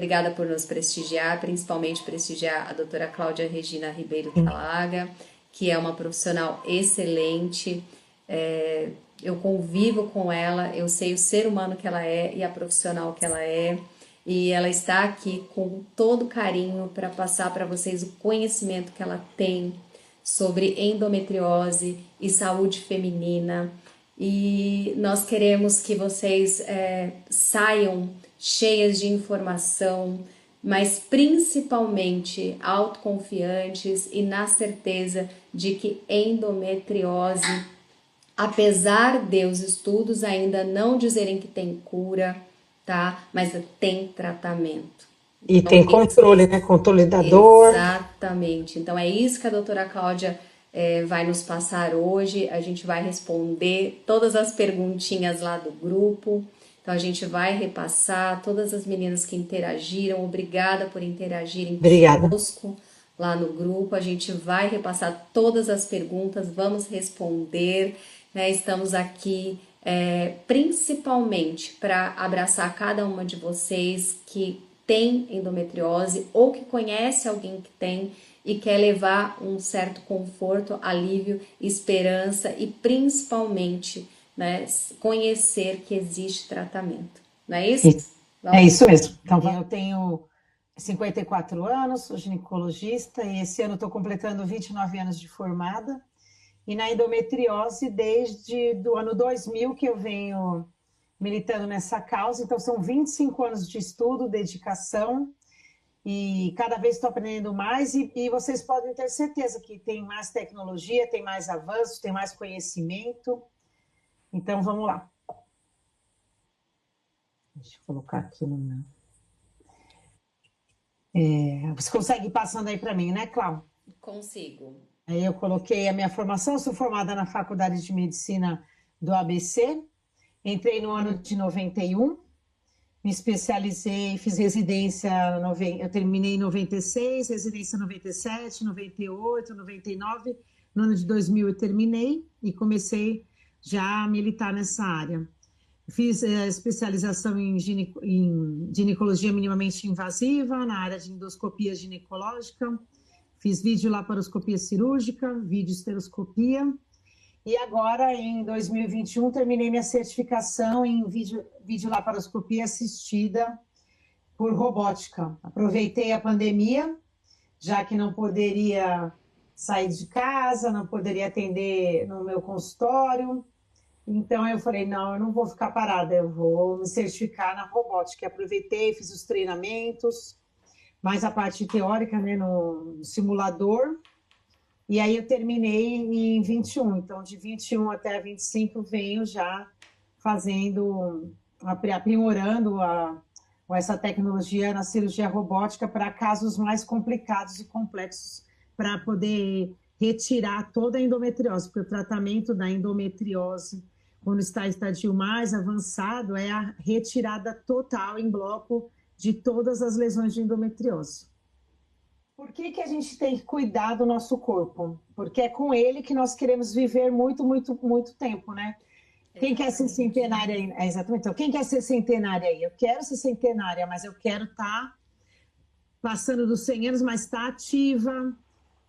obrigada por nos prestigiar, principalmente prestigiar a doutora Cláudia Regina Ribeiro Talaga, que é uma profissional excelente. Eu convivo com ela, eu sei o ser humano que ela é e a profissional que ela é. E ela está aqui com todo carinho para passar para vocês o conhecimento que ela tem sobre endometriose e saúde feminina. E nós queremos que vocês saiam cheias de informação, mas principalmente autoconfiantes e na certeza de que endometriose, apesar de os estudos ainda não dizerem que tem cura, tá? Mas tem tratamento. E Então, tem controle, né? Controle da dor. exatamente. Então é isso que a doutora Cláudia vai nos passar hoje. A gente vai responder todas as perguntinhas lá do grupo. Então a gente vai repassar todas as meninas que interagiram. Obrigada por interagirem Obrigada. conosco lá no grupo. A gente vai repassar todas as perguntas, vamos responder, né? Estamos aqui principalmente para abraçar cada uma de vocês que tem endometriose ou que conhece alguém que tem e quer levar um certo conforto, alívio, esperança e principalmente, né, conhecer que existe tratamento. Não é isso? É Vamos? isso mesmo. Então, eu tenho 54 anos, sou ginecologista e esse ano estou completando 29 anos de formada. E na endometriose, desde do ano 2000 que eu venho militando nessa causa. Então, são 25 anos de estudo, dedicação, e cada vez estou aprendendo mais. E vocês podem ter certeza que tem mais tecnologia, tem mais avanço, tem mais conhecimento. Então, vamos lá. Deixa eu colocar aqui no meu. Você consegue ir passando aí para mim, né, Cláudia? Consigo. Aí eu coloquei a minha formação, sou formada na Faculdade de Medicina do ABC, entrei no ano de 91, me especializei, fiz residência, eu terminei em 96, residência 97, 98, 99, no ano de 2000 eu terminei e comecei já a militar nessa área. Fiz especialização em ginecologia minimamente invasiva, na área de endoscopia ginecológica, fiz videolaparoscopia cirúrgica, videoesteroscopia, e agora, em 2021, terminei minha certificação em videolaparoscopia assistida por robótica. Aproveitei a pandemia, já que não poderia sair de casa, não poderia atender no meu consultório. Então, eu falei, não, eu não vou ficar parada, eu vou me certificar na robótica. Aproveitei, fiz os treinamentos, mais a parte teórica, né, no simulador. E aí eu terminei em 21, então de 21 até 25 venho já fazendo, aprimorando essa tecnologia na cirurgia robótica para casos mais complicados e complexos, para poder retirar toda a endometriose, porque o tratamento da endometriose, quando está em estadio mais avançado, é a retirada total em bloco de todas as lesões de endometriose. Por que a gente tem que cuidar do nosso corpo? Porque é com ele que nós queremos viver muito, muito, muito tempo, né? Quem quer ser centenária aí? Exatamente. Então, quem quer ser centenária aí? Eu quero ser centenária, mas eu quero estar passando dos 100 anos, mas estar ativa,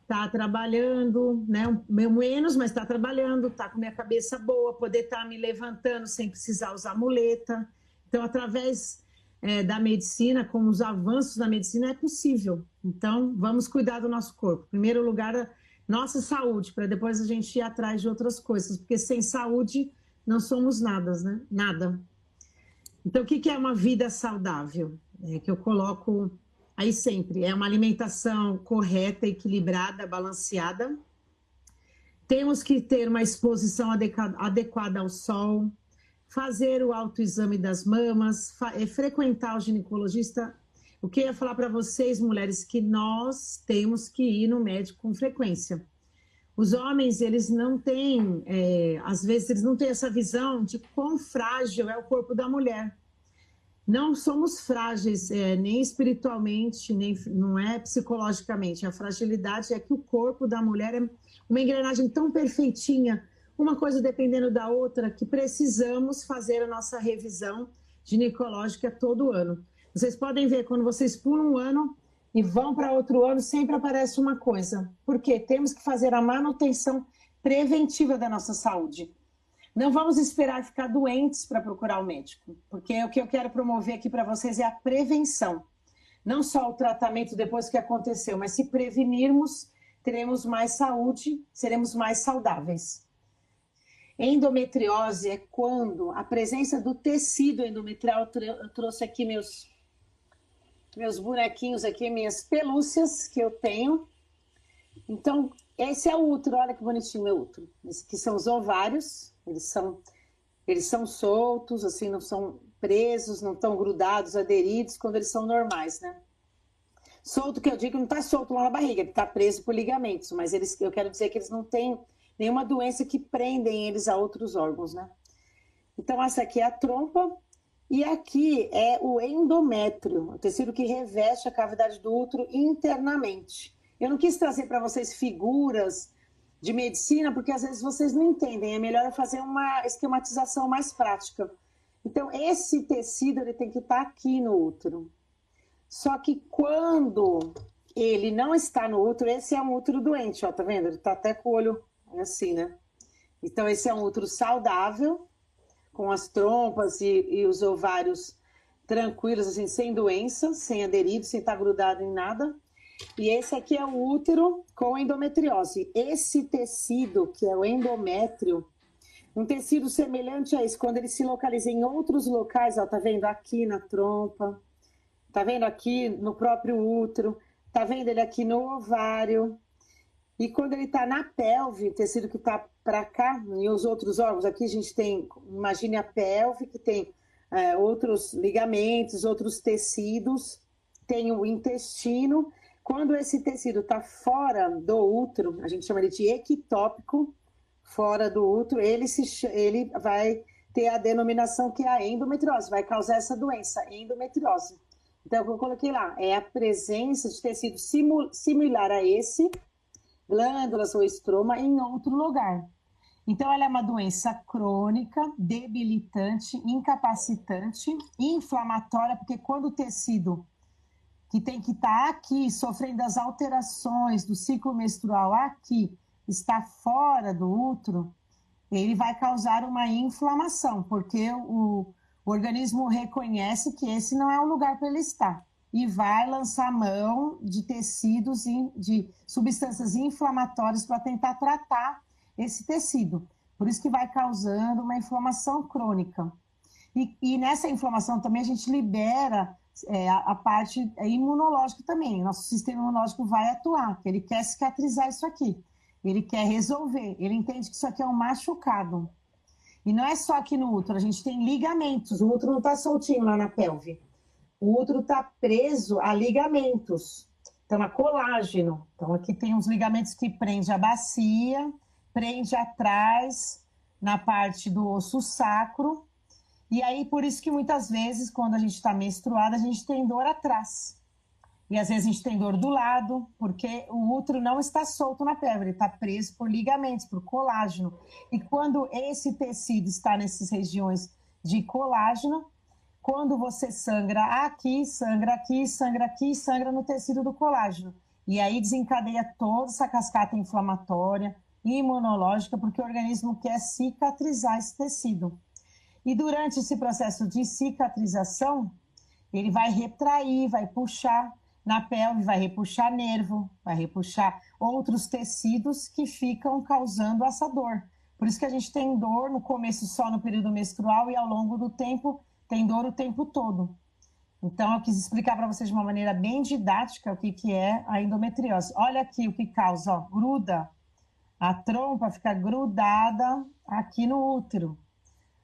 estar trabalhando, né? Menos, mas estar trabalhando, estar com minha cabeça boa, poder estar me levantando sem precisar usar muleta. Então, através da medicina, com os avanços da medicina, é possível. Então, vamos cuidar do nosso corpo. Em primeiro lugar, a nossa saúde, para depois a gente ir atrás de outras coisas, porque sem saúde não somos nada, né? Nada. Então, o que é uma vida saudável? Que eu coloco aí sempre. É uma alimentação correta, equilibrada, balanceada. Temos que ter uma exposição adequada ao sol, fazer o autoexame das mamas, frequentar o ginecologista. O que eu ia falar para vocês, mulheres, que nós temos que ir no médico com frequência. Os homens, eles não têm, às vezes, eles não têm essa visão de quão frágil é o corpo da mulher. Não somos frágeis, nem espiritualmente, nem não é psicologicamente. A fragilidade é que o corpo da mulher é uma engrenagem tão perfeitinha, uma coisa dependendo da outra, que precisamos fazer a nossa revisão ginecológica todo ano. Vocês podem ver, quando vocês pulam um ano e vão para outro ano, sempre aparece uma coisa. Por quê? Temos que fazer a manutenção preventiva da nossa saúde. Não vamos esperar ficar doentes para procurar o médico, porque o que eu quero promover aqui para vocês é a prevenção. Não só o tratamento depois que aconteceu, mas se prevenirmos, teremos mais saúde, seremos mais saudáveis. Endometriose é quando a presença do tecido endometrial, eu trouxe aqui meus bonequinhos aqui, minhas pelúcias que eu tenho. Então, esse é o útero, olha que bonitinho meu útero. Esse aqui são os ovários, eles são soltos, assim, não são presos, não estão grudados, aderidos, quando eles são normais, né? Solto que eu digo não está solto lá na barriga, ele está preso por ligamentos, mas eu quero dizer que eles não têm nenhuma doença que prendem eles a outros órgãos, né? Então, essa aqui é a trompa e aqui é o endométrio, o tecido que reveste a cavidade do útero internamente. Eu não quis trazer para vocês figuras de medicina, porque às vezes vocês não entendem, é melhor eu fazer uma esquematização mais prática. Então, esse tecido ele tem que estar aqui no útero. Só que quando ele não está no útero, esse é um útero doente, ó, tá vendo? Ele tá até com o olho assim, né? Então, esse é um útero saudável, com as trompas e os ovários tranquilos, assim, sem doença, sem aderido, sem estar grudado em nada. E esse aqui é o útero com endometriose. Esse tecido, que é o endométrio, um tecido semelhante a esse, quando ele se localiza em outros locais, ó, tá vendo aqui na trompa, tá vendo aqui no próprio útero, tá vendo ele aqui no ovário. E quando ele tá na pelve, tecido que tá para cá, e os outros órgãos, aqui a gente tem, imagine a pelve, que tem outros ligamentos, outros tecidos, tem o intestino. Quando esse tecido está fora do útero, a gente chama ele de ectópico, fora do útero, ele vai ter a denominação que é a endometriose, vai causar essa doença, endometriose. Então, o que eu coloquei lá é a presença de tecido similar a esse, glândulas ou estroma, em outro lugar. Então, ela é uma doença crônica, debilitante, incapacitante, inflamatória, porque quando o tecido que tem que estar aqui, sofrendo as alterações do ciclo menstrual aqui, está fora do útero, ele vai causar uma inflamação, porque o organismo reconhece que esse não é o lugar para ele estar e vai lançar mão de tecidos, de substâncias inflamatórias para tentar tratar esse tecido. Por isso que vai causando uma inflamação crônica. E nessa inflamação também a gente libera a parte imunológica também. Nosso sistema imunológico vai atuar, ele quer cicatrizar isso aqui. Ele quer resolver, ele entende que isso aqui é um machucado. E não é só aqui no útero, a gente tem ligamentos. O útero não está soltinho lá na pelve. O útero está preso a ligamentos. Então, a colágeno. Então, aqui tem uns ligamentos que prende a bacia, prende atrás, na parte do osso sacro. E aí, por isso que muitas vezes, quando a gente está menstruada, a gente tem dor atrás. E às vezes a gente tem dor do lado, porque o útero não está solto na pelve, ele está preso por ligamentos, por colágeno. E quando esse tecido está nessas regiões de colágeno, quando você sangra aqui, sangra aqui, sangra aqui, sangra no tecido do colágeno. E aí desencadeia toda essa cascata inflamatória, imunológica, porque o organismo quer cicatrizar esse tecido. E durante esse processo de cicatrização, ele vai retrair, vai puxar na pelve, vai repuxar nervo, vai repuxar outros tecidos que ficam causando essa dor. Por isso que a gente tem dor no começo só no período menstrual e ao longo do tempo tem dor o tempo todo. Então eu quis explicar para vocês de uma maneira bem didática o que é a endometriose. Olha aqui o que causa, ó, gruda. A trompa fica grudada aqui no útero.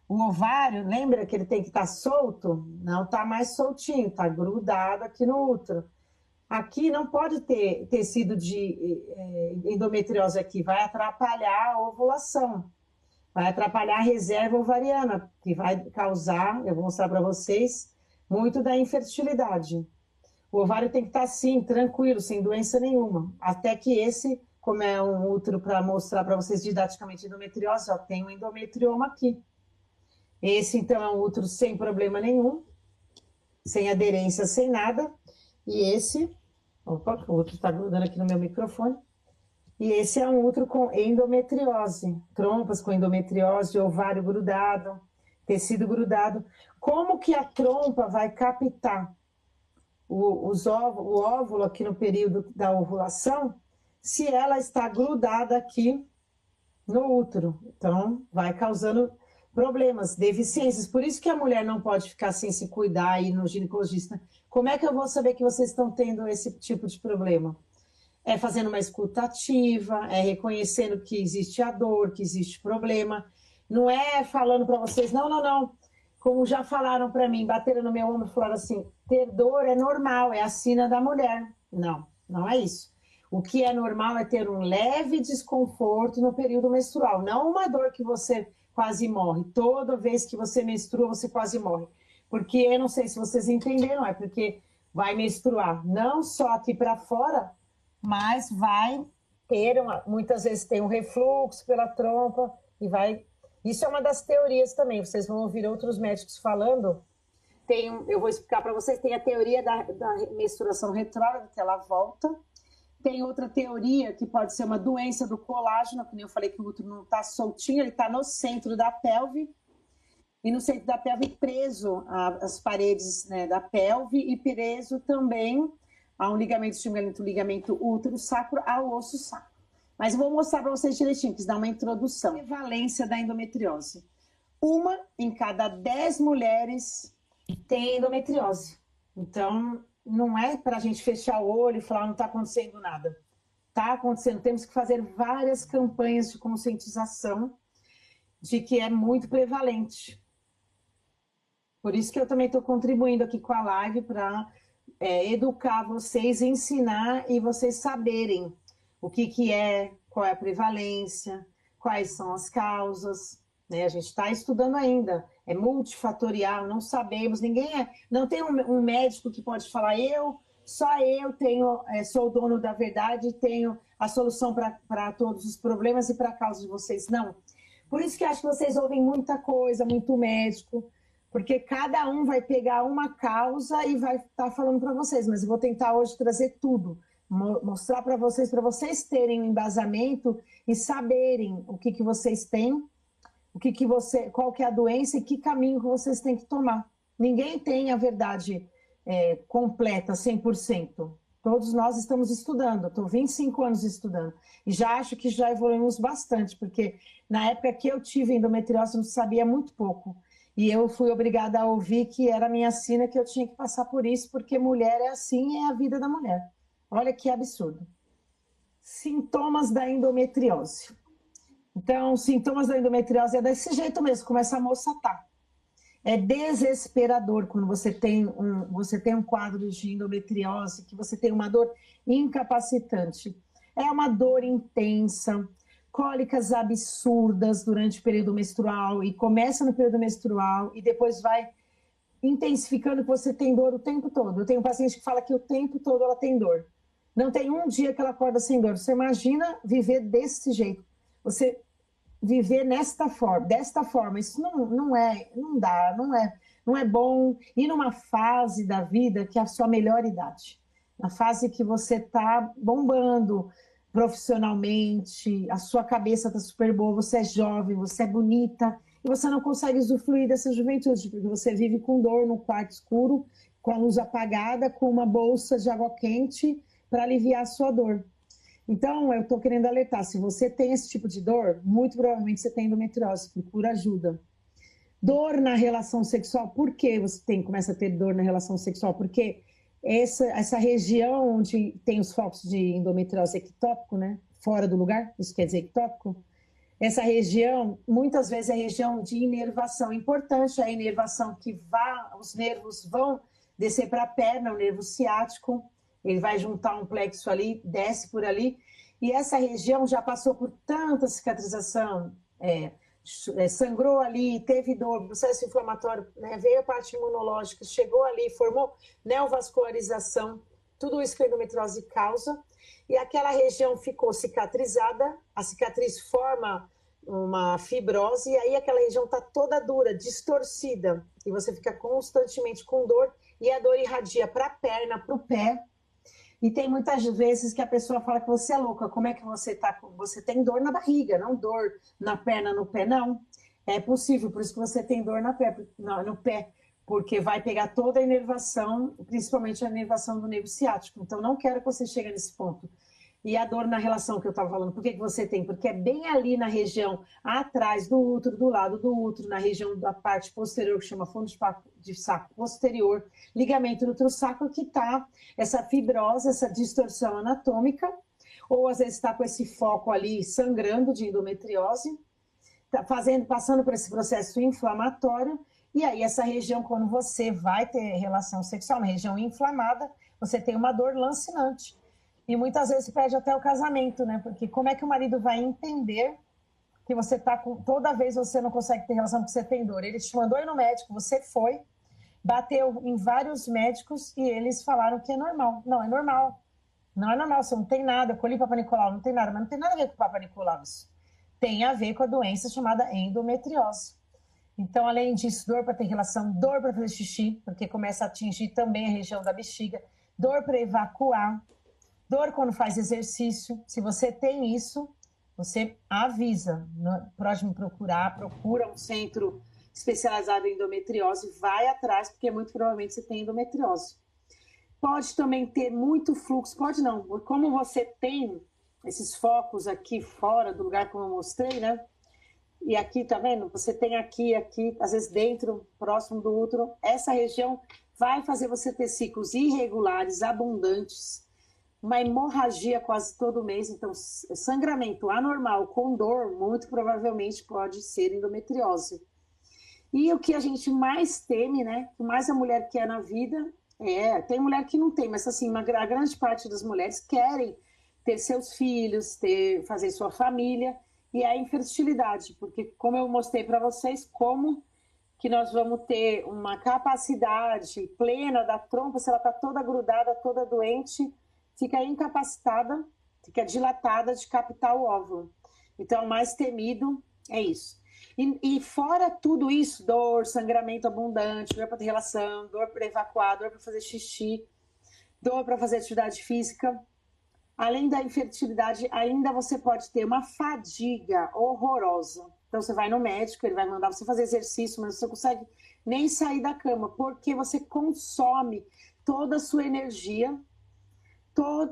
O ovário, lembra que ele tem que estar solto? Não está mais soltinho, está grudado aqui no útero. Aqui não pode ter tecido de endometriose aqui, vai atrapalhar a ovulação, vai atrapalhar a reserva ovariana, que vai causar, eu vou mostrar para vocês, muito da infertilidade. O ovário tem que estar assim, tranquilo, sem doença nenhuma, até que esse, como é um útero para mostrar para vocês didaticamente endometriose, ó, tem um endometrioma aqui. Esse, então, é um útero sem problema nenhum. sem aderência, sem nada. E esse, opa, o outro está grudando aqui no meu microfone. E esse é um útero com endometriose, trompas com endometriose, ovário grudado, tecido grudado. Como que a trompa vai captar o óvulo aqui no período da ovulação, se ela está grudada aqui no útero? Então, vai causando problemas, deficiências. Por isso que a mulher não pode ficar sem se cuidar e ir no ginecologista. Como é que eu vou saber que vocês estão tendo esse tipo de problema? É fazendo uma escuta ativa, é reconhecendo que existe a dor, que existe problema. Não é falando para vocês, não, não, não. Como já falaram para mim, bateram no meu ombro e falaram assim, ter dor é normal, é a sina da mulher. Não, não é isso. O que é normal é ter um leve desconforto no período menstrual, não uma dor que você quase morre. Toda vez que você menstrua, você quase morre. Porque, eu não sei se vocês entenderam, é porque vai menstruar não só aqui para fora, mas vai ter, muitas vezes tem um refluxo pela trompa e vai... Isso é uma das teorias também, vocês vão ouvir outros médicos falando. Eu vou explicar para vocês, tem a teoria da menstruação retrógrada, que ela volta. Tem outra teoria que pode ser uma doença do colágeno, que nem eu falei que o útero não está soltinho, ele está no centro da pelve, e no centro da pelve preso às paredes, né, da pelve, e preso também a um ligamento estimulante, o ligamento útero-sacro, ao osso sacro. Mas eu vou mostrar para vocês direitinho, quis dar uma introdução. Prevalência da endometriose. 1 em cada 10 mulheres tem endometriose. Então, não é para a gente fechar o olho e falar não está acontecendo nada. Está acontecendo. Temos que fazer várias campanhas de conscientização de que é muito prevalente. Por isso que eu também estou contribuindo aqui com a live para educar vocês, ensinar e vocês saberem o que é, qual é a prevalência, quais são as causas, né? A gente está estudando ainda, é multifatorial, não sabemos, não tem um médico que pode falar, só eu tenho, sou o dono da verdade e tenho a solução para todos os problemas e para a causa de vocês, não. Por isso que acho que vocês ouvem muita coisa, muito médico, porque cada um vai pegar uma causa e vai estar falando para vocês, mas eu vou tentar hoje trazer tudo, mostrar para vocês terem um embasamento e saberem o que vocês têm, qual que é a doença e que caminho que vocês têm que tomar. Ninguém tem a verdade completa, 100%. Todos nós estamos estudando, estou 25 anos estudando, e já acho que já evoluímos bastante, porque na época que eu tive endometriose, eu sabia muito pouco. E eu fui obrigada a ouvir que era a minha sina, que eu tinha que passar por isso, porque mulher é assim, é a vida da mulher. Olha que absurdo. Sintomas da endometriose. Então, sintomas da endometriose é desse jeito mesmo, como essa moça tá. É desesperador quando você tem um quadro de endometriose, que você tem uma dor incapacitante. É uma dor intensa, cólicas absurdas durante o período menstrual, e começa no período menstrual e depois vai intensificando, que você tem dor o tempo todo. Eu tenho um paciente que fala que o tempo todo ela tem dor. Não tem um dia que ela acorda sem dor. Você imagina viver desse jeito. Você viver desta forma, isso não dá, não é bom. E numa fase da vida que é a sua melhor idade, na fase que você está bombando profissionalmente, a sua cabeça está super boa, você é jovem, você é bonita, e você não consegue usufruir dessa juventude, porque você vive com dor no quarto escuro, com a luz apagada, com uma bolsa de água quente para aliviar a sua dor. Então, eu estou querendo alertar, se você tem esse tipo de dor, muito provavelmente você tem endometriose, procura ajuda. Dor na relação sexual, por que você começa a ter dor na relação sexual? Porque essa região onde tem os focos de endometriose ectópico, né? Fora do lugar, isso quer dizer ectópico, essa região, muitas vezes é região de inervação. Importante a inervação que os nervos vão descer para a perna, o nervo ciático, ele vai juntar um plexo ali, desce por ali, e essa região já passou por tanta cicatrização, sangrou ali, teve dor, processo inflamatório, né, veio a parte imunológica, chegou ali, formou neovascularização, tudo isso que a endometriose causa, e aquela região ficou cicatrizada, a cicatriz forma uma fibrose, e aí aquela região está toda dura, distorcida, e você fica constantemente com dor, e a dor irradia para a perna, para o pé. E tem muitas vezes que a pessoa fala que você é louca, como é que você tá? Você tem dor na barriga, não dor na perna, no pé, não. É possível, por isso que você tem dor no pé, porque vai pegar toda a inervação, principalmente a inervação do nervo ciático. Então, não quero que você chegue nesse ponto. E a dor na relação que eu estava falando, por que você tem? Porque é bem ali na região atrás do útero, do lado do útero, na região da parte posterior, que chama fundo de saco posterior, ligamento do sacro, que está essa fibrose, essa distorção anatômica, ou às vezes está com esse foco ali sangrando de endometriose, tá passando por esse processo inflamatório, e aí essa região, quando você vai ter relação sexual, uma região inflamada, você tem uma dor lancinante. E muitas vezes perde até o casamento, né? Porque como é que o marido vai entender que você tá com... Toda vez você não consegue ter relação porque você tem dor. Ele te mandou ir no médico, você foi, bateu em vários médicos e eles falaram que é normal. Não, é normal. Não é normal, você não tem nada. Eu colhi Papa Nicolau, não tem nada. Mas não tem nada a ver com Papa Nicolau isso. Tem a ver com a doença chamada endometriose. Então, além disso, dor para ter relação, dor para fazer xixi, porque começa a atingir também a região da bexiga, dor para evacuar, dor quando faz exercício. Se você tem isso, você avisa. Pode me procurar, procura um centro especializado em endometriose, vai atrás, porque muito provavelmente você tem endometriose. Pode também ter muito fluxo, pode não, como você tem esses focos aqui fora do lugar que eu mostrei, né? E aqui, tá vendo? Você tem aqui, às vezes dentro, próximo do útero, essa região vai fazer você ter ciclos irregulares, abundantes, uma hemorragia quase todo mês, então sangramento anormal com dor, muito provavelmente pode ser endometriose. E o que a gente mais teme, né, que mais a mulher quer na vida, tem mulher que não tem, mas assim, a grande parte das mulheres querem ter seus filhos, fazer sua família, e é a infertilidade, porque como eu mostrei para vocês, como que nós vamos ter uma capacidade plena da trompa, se ela está toda grudada, toda doente, fica incapacitada, fica dilatada de captar o óvulo. Então, o mais temido é isso. E fora tudo isso, dor, sangramento abundante, dor para ter relação, dor para evacuar, dor para fazer xixi, dor para fazer atividade física, além da infertilidade, ainda você pode ter uma fadiga horrorosa. Então, você vai no médico, ele vai mandar você fazer exercício, mas você não consegue nem sair da cama, porque você consome toda a sua energia,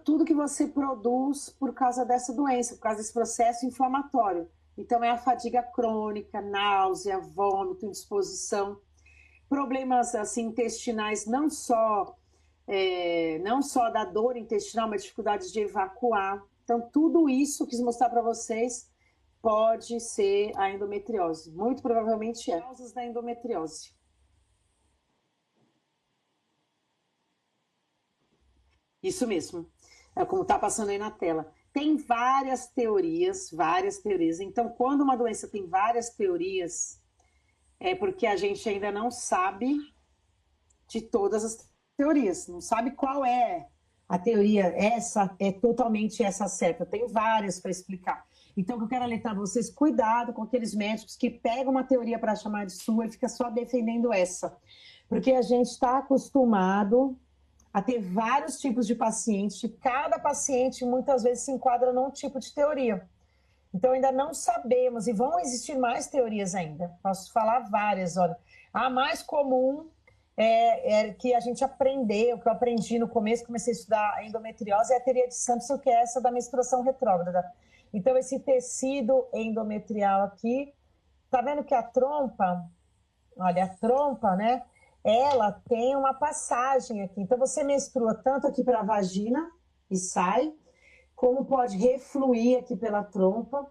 tudo que você produz por causa dessa doença, por causa desse processo inflamatório. Então, é a fadiga crônica, náusea, vômito, indisposição, problemas assim, intestinais, não só da dor intestinal, mas dificuldades de evacuar. Então, tudo isso que eu quis mostrar para vocês pode ser a endometriose. Muito provavelmente é. Causas da endometriose. Isso mesmo. É como está passando aí na tela. Tem várias teorias, várias teorias. Então, quando uma doença tem várias teorias, é porque a gente ainda não sabe de todas as teorias, não sabe qual é a teoria, essa é totalmente essa certa. Tem várias para explicar. Então, o que eu quero alertar vocês, cuidado com aqueles médicos que pegam uma teoria para chamar de sua e fica só defendendo essa. Porque a gente está acostumado a ter vários tipos de pacientes, e cada paciente muitas vezes se enquadra num tipo de teoria. Então, ainda não sabemos, e vão existir mais teorias ainda. Posso falar várias, olha. A mais comum é que a gente aprendeu, que eu aprendi no começo, comecei a estudar endometriose, é a teoria de Sampson, que é essa da menstruação retrógrada. Então, esse tecido endometrial aqui, tá vendo que a trompa, olha, a trompa, né, ela tem uma passagem aqui. Então, você menstrua tanto aqui para a vagina e sai, como pode refluir aqui pela trompa,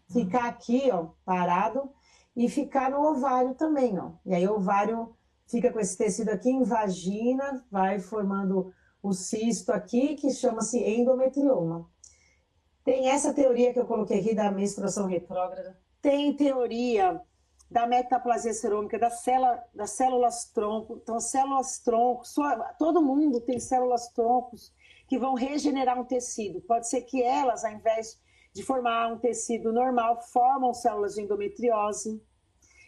ficar aqui, ó, parado, e ficar no ovário também, ó. E aí o ovário fica com esse tecido aqui em vagina, vai formando o cisto aqui, que chama-se endometrioma. Tem essa teoria que eu coloquei aqui da menstruação retrógrada. Tem teoria da metaplasia cerômica, das células tronco. Então, células tronco, todo mundo tem células troncos que vão regenerar um tecido. Pode ser que elas, ao invés de formar um tecido normal, formam células de endometriose.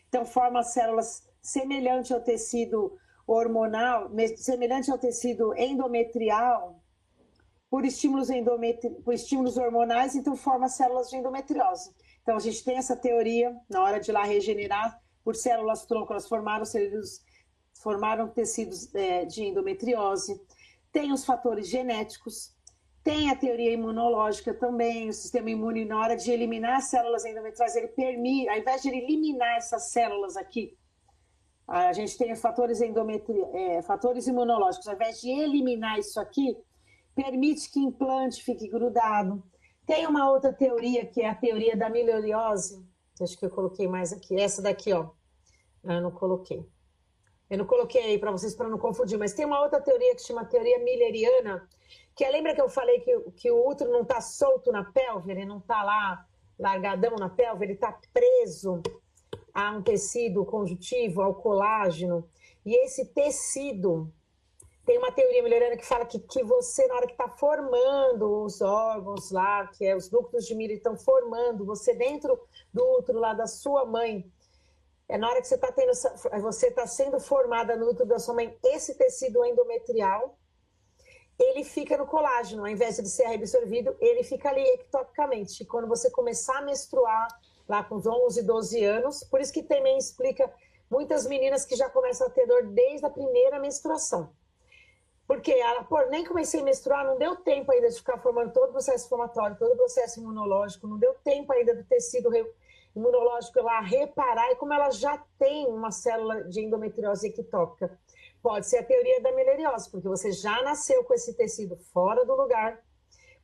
Então, formam células semelhantes ao tecido hormonal, semelhante ao tecido endometrial, por estímulos hormonais, então forma células de endometriose. Então a gente tem essa teoria, na hora de ir lá regenerar, por células tronco, elas formaram tecidos de endometriose. Tem os fatores genéticos, tem a teoria imunológica também, o sistema imune, na hora de eliminar as células endometriosas, ele permite, ao invés de ele eliminar essas células aqui, a gente tem fatores imunológicos, ao invés de eliminar isso aqui, permite que implante fique grudado. Tem uma outra teoria, que é a teoria da mileriose, acho que eu coloquei mais aqui, essa daqui, ó, eu não coloquei. Eu não coloquei aí para vocês, para não confundir, mas tem uma outra teoria que chama teoria milleriana, que lembra que eu falei que o útero não está solto na pelve, ele não está lá largadão na pelve, ele está preso a um tecido conjuntivo, ao colágeno, e esse tecido, tem uma teoria milleriana que fala que você, na hora que está formando os órgãos lá, que é os ductos de Miller estão formando, você dentro do útero lá da sua mãe, na hora que você está sendo formada no útero da sua mãe, esse tecido endometrial, ele fica no colágeno, ao invés de ser reabsorvido, ele fica ali ectopicamente. E quando você começar a menstruar, lá com os 11, 12 anos, por isso que também explica muitas meninas que já começam a ter dor desde a primeira menstruação. Porque ela, nem comecei a menstruar, não deu tempo ainda de ficar formando todo o processo inflamatório, todo o processo imunológico, não deu tempo ainda do tecido imunológico lá reparar, e como ela já tem uma célula de endometriose ectópica, pode ser a teoria da mileriose, porque você já nasceu com esse tecido fora do lugar.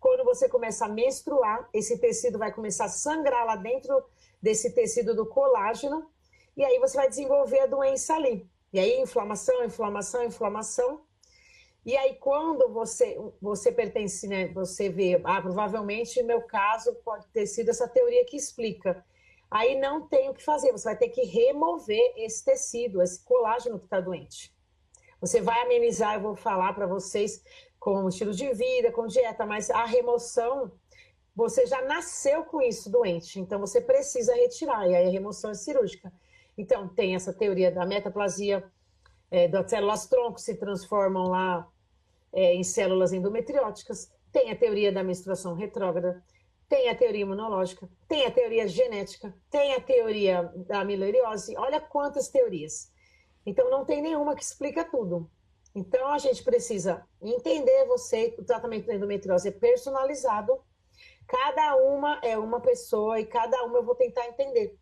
Quando você começa a menstruar, esse tecido vai começar a sangrar lá dentro desse tecido do colágeno, e aí você vai desenvolver a doença ali. E aí inflamação, inflamação, inflamação. E aí quando você pertence, né, você vê, provavelmente no meu caso pode ter sido essa teoria que explica. Aí não tem o que fazer, você vai ter que remover esse tecido, esse colágeno que está doente. Você vai amenizar, eu vou falar para vocês, com estilo de vida, com dieta, mas a remoção, você já nasceu com isso doente, então você precisa retirar, e aí a remoção é cirúrgica. Então tem essa teoria da metaplasia, das células tronco se transformam lá em células endometrióticas, tem a teoria da menstruação retrógrada, tem a teoria imunológica, tem a teoria genética, tem a teoria da mileriose, olha quantas teorias. Então não tem nenhuma que explica tudo. Então a gente precisa entender o tratamento da endometriose é personalizado, cada uma é uma pessoa e cada uma eu vou tentar entender.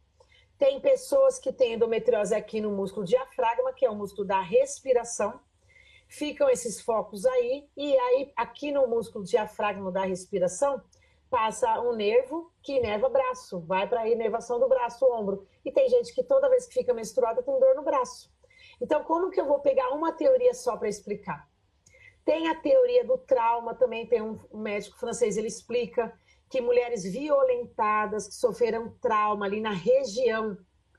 Tem pessoas que têm endometriose aqui no músculo diafragma, que é o músculo da respiração, ficam esses focos aí, e aí aqui no músculo diafragma da respiração, passa um nervo que inerva braço, vai para a inervação do braço, ombro. E tem gente que toda vez que fica menstruada tem dor no braço. Então, como que eu vou pegar uma teoria só para explicar? Tem a teoria do trauma, também tem um médico francês, ele explica que mulheres violentadas, que sofreram trauma ali na região,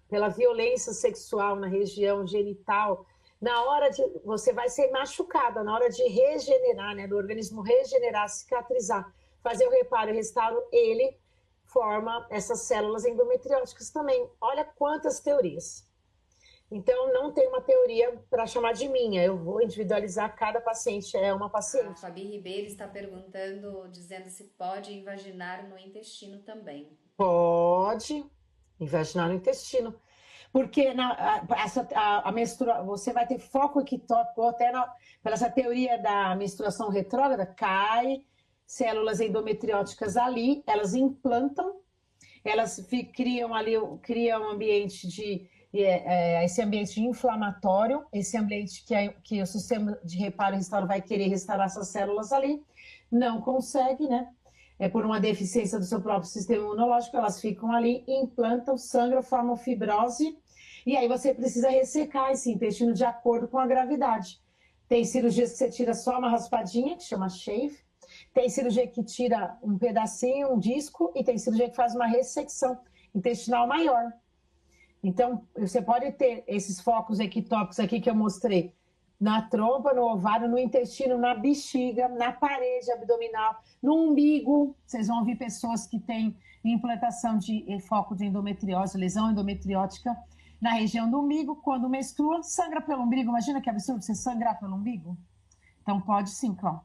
pela violência sexual na região genital, na hora de, você vai ser machucada, na hora de regenerar, né, do organismo regenerar, cicatrizar, fazer o reparo e restauro, ele forma essas células endometrióticas também. Olha quantas teorias. Então, não tem uma teoria para chamar de minha, eu vou individualizar, cada paciente é uma A paciente. Fabi Ribeiro está perguntando, dizendo se pode invaginar no intestino também. Pode invaginar no intestino, porque você vai ter foco ectópico, até pela essa teoria da menstruação retrógrada, cai células endometrióticas ali, elas implantam, elas criam um ambiente esse ambiente inflamatório, esse ambiente que o sistema de reparo e restauro vai querer restaurar essas células ali, não consegue, né? Por uma deficiência do seu próprio sistema imunológico, elas ficam ali, implantam, sangram, formam fibrose, e aí você precisa ressecar esse intestino de acordo com a gravidade. Tem cirurgias que você tira só uma raspadinha, que chama shave, tem cirurgia que tira um pedacinho, um disco, e tem cirurgia que faz uma ressecção intestinal maior. Então, você pode ter esses focos ectópicos aqui que eu mostrei na trompa, no ovário, no intestino, na bexiga, na parede abdominal, no umbigo. Vocês vão ouvir pessoas que têm implantação de foco de endometriose, lesão endometriótica, na região do umbigo, quando menstrua, sangra pelo umbigo. Imagina que absurdo você sangrar pelo umbigo. Então pode sim, Cláudia.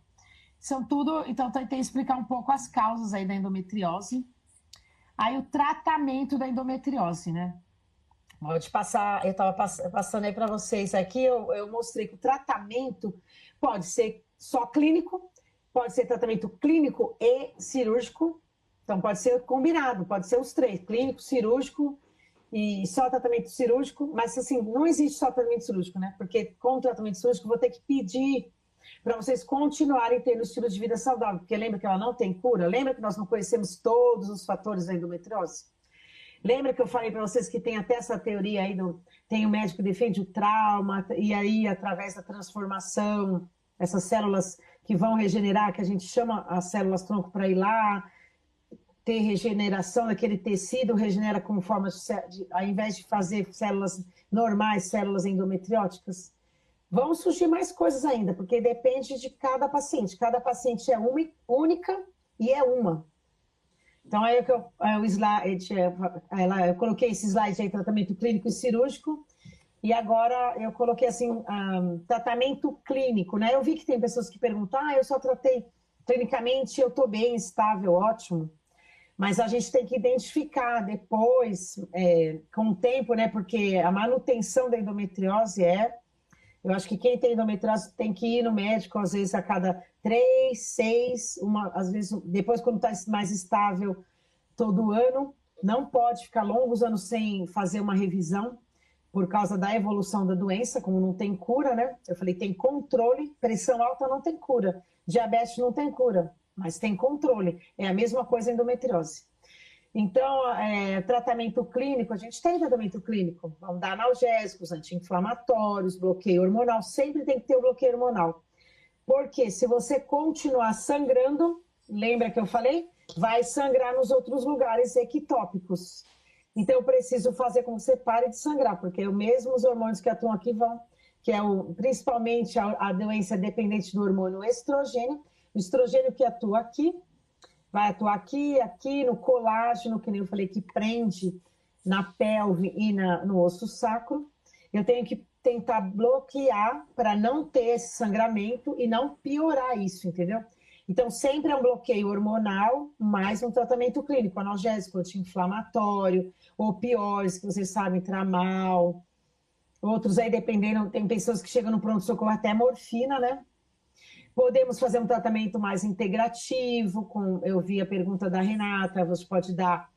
São tudo, então eu tentei explicar um pouco as causas aí da endometriose. Aí o tratamento da endometriose, né? Pode passar, eu estava passando aí para vocês aqui, eu mostrei que o tratamento pode ser só clínico, pode ser tratamento clínico e cirúrgico, então pode ser combinado, pode ser os três, clínico, cirúrgico e só tratamento cirúrgico, mas assim, não existe só tratamento cirúrgico, né? Porque com o tratamento cirúrgico eu vou ter que pedir para vocês continuarem tendo estilo de vida saudável, porque lembra que ela não tem cura? Lembra que nós não conhecemos todos os fatores da endometriose? Lembra que eu falei para vocês que tem até essa teoria aí, tem o médico que defende o trauma, e aí através da transformação, essas células que vão regenerar, que a gente chama as células tronco para ir lá, ter regeneração daquele tecido, regenera com forma ao invés de fazer células normais, células endometrióticas. Vão surgir mais coisas ainda, porque depende de cada paciente. Cada paciente é única e é uma. Então, aí o slide, eu coloquei esse slide aí, tratamento clínico e cirúrgico, e agora eu coloquei assim, tratamento clínico, né? Eu vi que tem pessoas que perguntam, eu só tratei clinicamente, eu estou bem, estável, ótimo. Mas a gente tem que identificar depois, com o tempo, né? Porque a manutenção da endometriose eu acho que quem tem endometriose tem que ir no médico, às vezes a cada 3, 6, às vezes depois quando está mais estável, todo ano. Não pode ficar longos anos sem fazer uma revisão por causa da evolução da doença, como não tem cura, né? Eu falei, tem controle, pressão alta não tem cura, diabetes não tem cura, mas tem controle. É a mesma coisa a endometriose. Então, tratamento clínico, a gente tem tratamento clínico. Vamos dar analgésicos, anti-inflamatórios, bloqueio hormonal. Sempre tem que ter o bloqueio hormonal. Porque se você continuar sangrando, lembra que eu falei? Vai sangrar nos outros lugares ectópicos. Então, eu preciso fazer com que você pare de sangrar, porque mesmo os hormônios que atuam aqui vão, que é principalmente a doença dependente do hormônio estrogênio. O estrogênio que atua aqui, vai atuar aqui no colágeno, que nem eu falei, que prende na pelve e no osso sacro. Eu tenho que tentar bloquear para não ter esse sangramento e não piorar isso, entendeu? Então, sempre é um bloqueio hormonal, mais um tratamento clínico, analgésico, anti-inflamatório, opioides, que vocês sabem, tramal. Outros aí, dependendo, tem pessoas que chegam no pronto-socorro até morfina, né? Podemos fazer um tratamento mais integrativo, eu vi a pergunta da Renata, você pode dar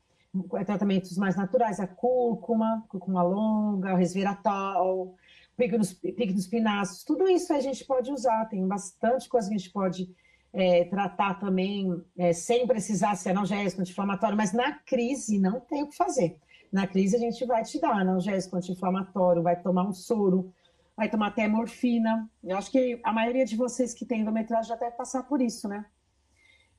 tratamentos mais naturais, a cúrcuma longa, o resveratrol, pico dos pináceos, tudo isso a gente pode usar, tem bastante coisa que a gente pode tratar também, sem precisar ser analgésico, anti-inflamatório, mas na crise não tem o que fazer. Na crise a gente vai te dar analgésico, anti-inflamatório, vai tomar um soro, vai tomar até morfina. Eu acho que a maioria de vocês que tem endometriose já deve passar por isso, né?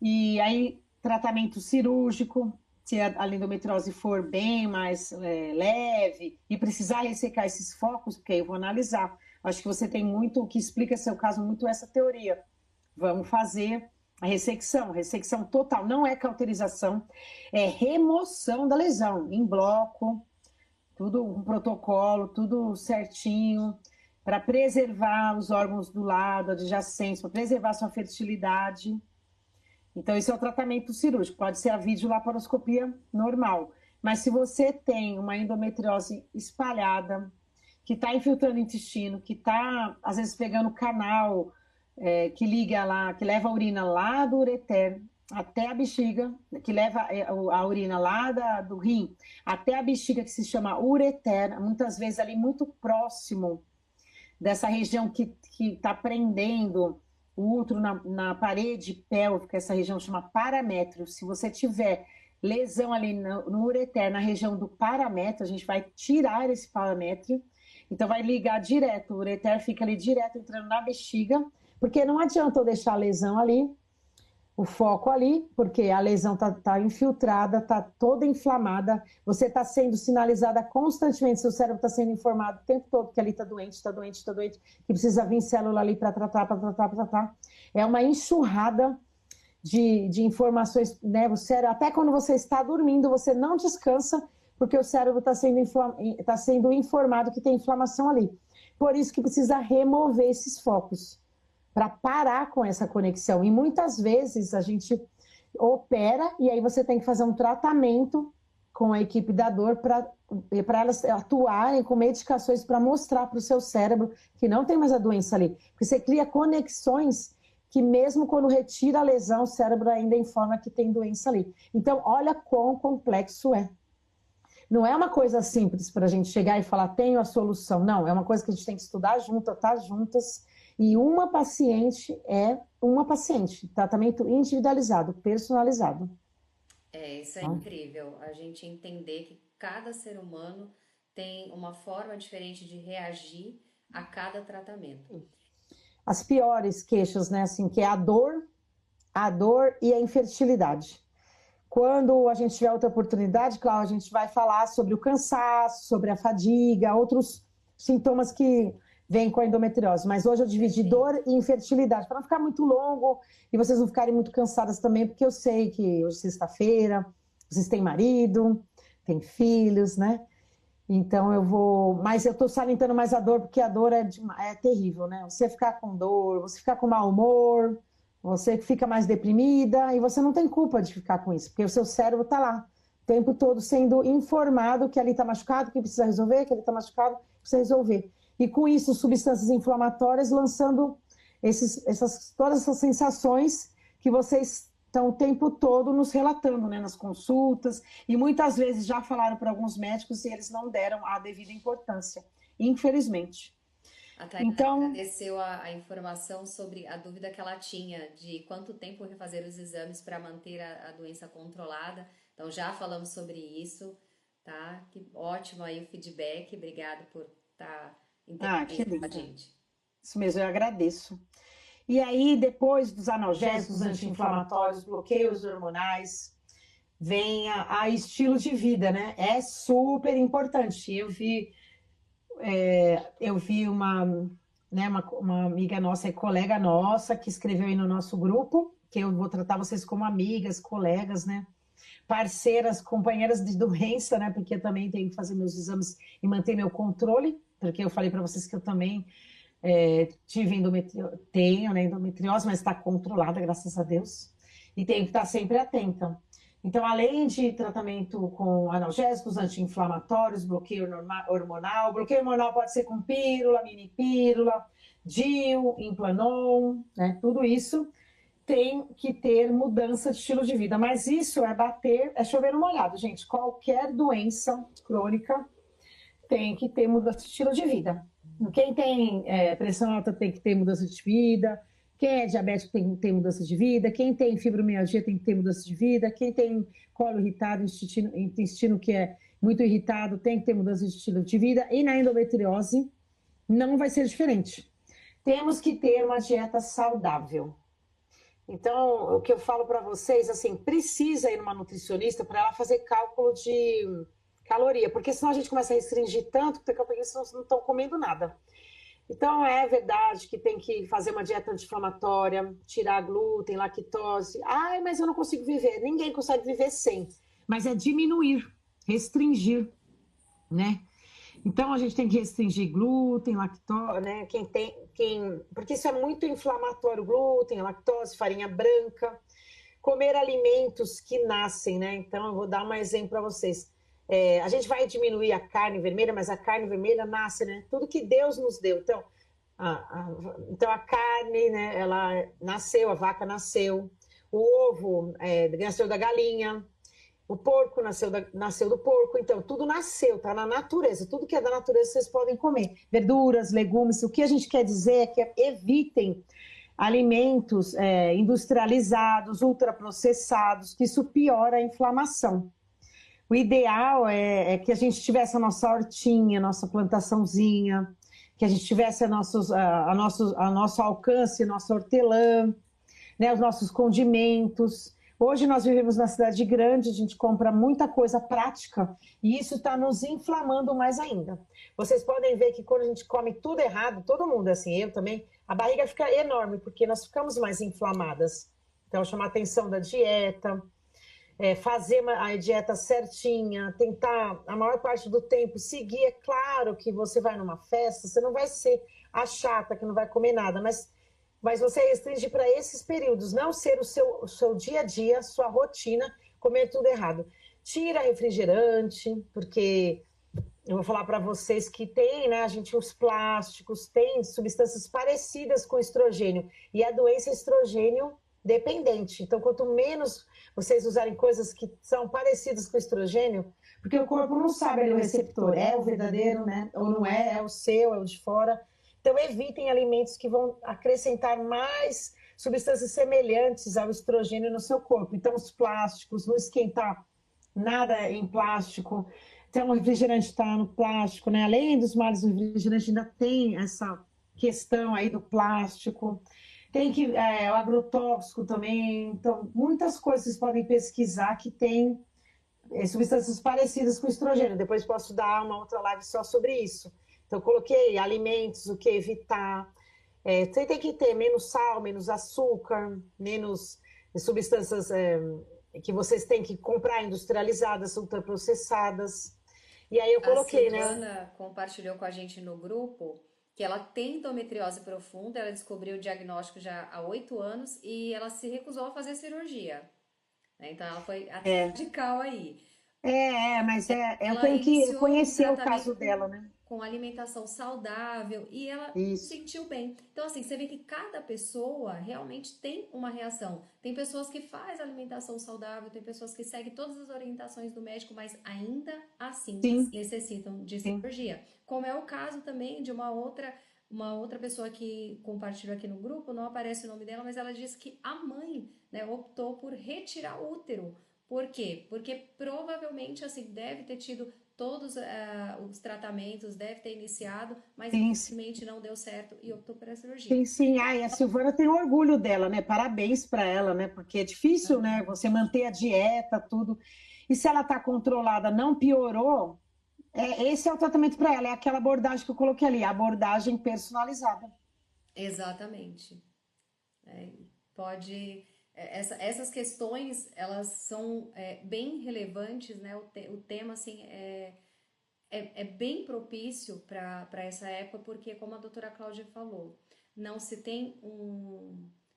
E aí, tratamento cirúrgico, se a endometriose for bem mais leve e precisar ressecar esses focos, porque aí eu vou analisar. Acho que você tem muito, o que explica seu caso, muito essa teoria. Vamos fazer a ressecção total, não é cauterização, é remoção da lesão, em bloco, tudo um protocolo, tudo certinho, para preservar os órgãos do lado, adjacentes, para preservar sua fertilidade. Então, esse é o tratamento cirúrgico, pode ser a videolaparoscopia normal. Mas se você tem uma endometriose espalhada, que está infiltrando o intestino, que está, às vezes, pegando o canal que liga lá, que leva a urina lá do ureter até a bexiga, que leva a urina lá do rim até a bexiga, que se chama ureter, muitas vezes ali muito próximo dessa região que está prendendo o útero na parede pélvica, essa região chama paramétrio. Se você tiver lesão ali no ureter, na região do paramétrio, a gente vai tirar esse paramétrio, então vai ligar direto, o ureter fica ali direto entrando na bexiga, porque não adianta eu deixar a lesão ali, o foco ali, porque a lesão está infiltrada, está toda inflamada, você está sendo sinalizada constantemente, seu cérebro está sendo informado o tempo todo que ali está doente, está doente, está doente, que precisa vir célula ali para tratar. É uma enxurrada de informações, né? Até quando você está dormindo, você não descansa, porque o cérebro está sendo informado que tem inflamação ali. Por isso que precisa remover esses focos, para parar com essa conexão. E muitas vezes a gente opera e aí você tem que fazer um tratamento com a equipe da dor para elas atuarem com medicações para mostrar para o seu cérebro que não tem mais a doença ali. Porque você cria conexões que mesmo quando retira a lesão, o cérebro ainda informa que tem doença ali. Então, olha quão complexo é. Não é uma coisa simples para a gente chegar e falar, tenho a solução. Não, é uma coisa que a gente tem que estudar junto, estar juntas. E uma paciente é uma paciente. Tratamento individualizado, personalizado. Isso é incrível. A gente entender que cada ser humano tem uma forma diferente de reagir a cada tratamento. As piores queixas, né, assim, que é a dor e a infertilidade. Quando a gente tiver outra oportunidade, Cláudia, a gente vai falar sobre o cansaço, sobre a fadiga, outros sintomas que vêm com a endometriose. Mas hoje eu dividi dor e infertilidade, para não ficar muito longo e vocês não ficarem muito cansadas também, porque eu sei que hoje é sexta-feira, vocês têm marido, têm filhos, né? Então eu vou... Mas eu estou salientando mais a dor, porque a dor é terrível, né? Você ficar com dor, você ficar com mau humor, você fica mais deprimida e você não tem culpa de ficar com isso, porque o seu cérebro está lá, o tempo todo sendo informado que ali está machucado, que precisa resolver, que ali está machucado, que precisa resolver. E com isso, substâncias inflamatórias lançando todas essas sensações que vocês estão o tempo todo nos relatando, né, nas consultas, e muitas vezes já falaram para alguns médicos e eles não deram a devida importância, infelizmente. A Tainá agradeceu a informação sobre a dúvida que ela tinha de quanto tempo refazer os exames para manter a doença controlada. Então já falamos sobre isso, tá? Que ótimo aí o feedback. Obrigado por estar interagindo com a gente. Isso mesmo, eu agradeço. E aí, depois dos analgésicos, anti-inflamatórios, bloqueios hormonais, vem a estilo de vida, né? É super importante. Eu vi uma amiga nossa e colega nossa que escreveu aí no nosso grupo, que eu vou tratar vocês como amigas, colegas, né? Parceiras, companheiras de doença, né? Porque eu também tenho que fazer meus exames e manter meu controle, porque eu falei para vocês que eu também tive tenho, né, endometriose, mas está controlada, graças a Deus, e tenho que estar sempre atenta. Então, além de tratamento com analgésicos, anti-inflamatórios, bloqueio bloqueio hormonal pode ser com pílula, mini pílula, DIU, Implanon, né? Tudo isso tem que ter mudança de estilo de vida. Mas isso é chover no molhado, gente. Qualquer doença crônica tem que ter mudança de estilo de vida. Quem tem pressão alta tem que ter mudança de vida. Quem é diabético tem que ter mudança de vida, quem tem fibromialgia tem que ter mudança de vida, quem tem colo irritado, intestino que é muito irritado tem que ter mudança de estilo de vida, e na endometriose não vai ser diferente. Temos que ter uma dieta saudável. Então, o que eu falo para vocês, assim, precisa ir numa nutricionista para ela fazer cálculo de caloria, porque senão a gente começa a restringir tanto que daqui a pouco eles não estão comendo nada. Então, é verdade que tem que fazer uma dieta anti-inflamatória, tirar glúten, lactose. Ai, mas eu não consigo viver. Ninguém consegue viver sem. Mas é diminuir, restringir, né? Então, a gente tem que restringir glúten, lactose, né? Porque isso é muito inflamatório, glúten, lactose, farinha branca. Comer alimentos que nascem, né? Então, eu vou dar um exemplo para vocês. A gente vai diminuir a carne vermelha, mas a carne vermelha nasce, né? Tudo que Deus nos deu. Então, a carne, né? Ela nasceu, a vaca nasceu, o ovo nasceu da galinha, o porco nasceu do porco. Então, tudo nasceu, tá na natureza. Tudo que é da natureza vocês podem comer. Verduras, legumes. O que a gente quer dizer é que evitem alimentos industrializados, ultraprocessados, que isso piora a inflamação. O ideal é que a gente tivesse a nossa hortinha, a nossa plantaçãozinha, que a gente tivesse a nosso alcance, a nossa hortelã, né, os nossos condimentos. Hoje nós vivemos na cidade grande, a gente compra muita coisa prática e isso está nos inflamando mais ainda. Vocês podem ver que quando a gente come tudo errado, todo mundo, assim, eu também, a barriga fica enorme, porque nós ficamos mais inflamadas. Então, chamar a atenção da dieta. fazer a dieta certinha, tentar a maior parte do tempo seguir. É claro que você vai numa festa, você não vai ser a chata que não vai comer nada, mas você restringe para esses períodos, não ser o seu dia a dia, sua rotina, comer tudo errado. Tira refrigerante, porque eu vou falar para vocês que tem, né, a gente, os plásticos, tem substâncias parecidas com estrogênio, e a doença é estrogênio dependente. Então, quanto menos vocês usarem coisas que são parecidas com estrogênio, porque o corpo não sabe ali o receptor, é o verdadeiro, né, ou não é, é o seu, é o de fora. Então, evitem alimentos que vão acrescentar mais substâncias semelhantes ao estrogênio no seu corpo. Então, os plásticos, não esquentar nada em plástico. Então, o refrigerante está no plástico, né? Além dos males do refrigerante, ainda tem essa questão aí do plástico. Tem que, o agrotóxico também. Então, muitas coisas vocês podem pesquisar que tem substâncias parecidas com estrogênio. Depois posso dar uma outra live só sobre isso. Então, coloquei alimentos, o que evitar. Você tem que ter menos sal, menos açúcar, menos substâncias que vocês têm que comprar industrializadas, ultraprocessadas. E aí eu A coloquei, né? Silvana compartilhou com a gente no grupo que ela tem endometriose profunda, ela descobriu o diagnóstico já há 8 anos e ela se recusou a fazer cirurgia, né? Então ela foi até É, radical aí. mas eu Ela tenho que iniciou um conhecer o tratamento caso dela, né? com alimentação saudável e ela se Isso. sentiu bem. Então, assim, você vê que cada pessoa realmente tem uma reação. Tem pessoas que fazem alimentação saudável, tem pessoas que seguem todas as orientações do médico, mas ainda assim Sim, necessitam de sim. cirurgia. Como é o caso também de uma outra pessoa que compartilhou aqui no grupo, não aparece o nome dela, mas ela disse que a mãe, né, optou por retirar o útero. Por quê? Porque provavelmente assim deve ter tido todos os tratamentos, deve ter iniciado, mas Sim, infelizmente não deu certo e optou pela cirurgia. sim, sim. Ai, a Silvana tem orgulho dela, né? Parabéns para ela, né? Porque é difícil, né? Você manter a dieta, tudo. E se ela está controlada, não piorou, esse é o tratamento para ela. É aquela abordagem que eu coloquei ali, a abordagem personalizada. Exatamente. Pode. Essas questões, elas são bem relevantes, né? O tema, assim, é bem propício para essa época, porque, como a doutora Cláudia falou, não se tem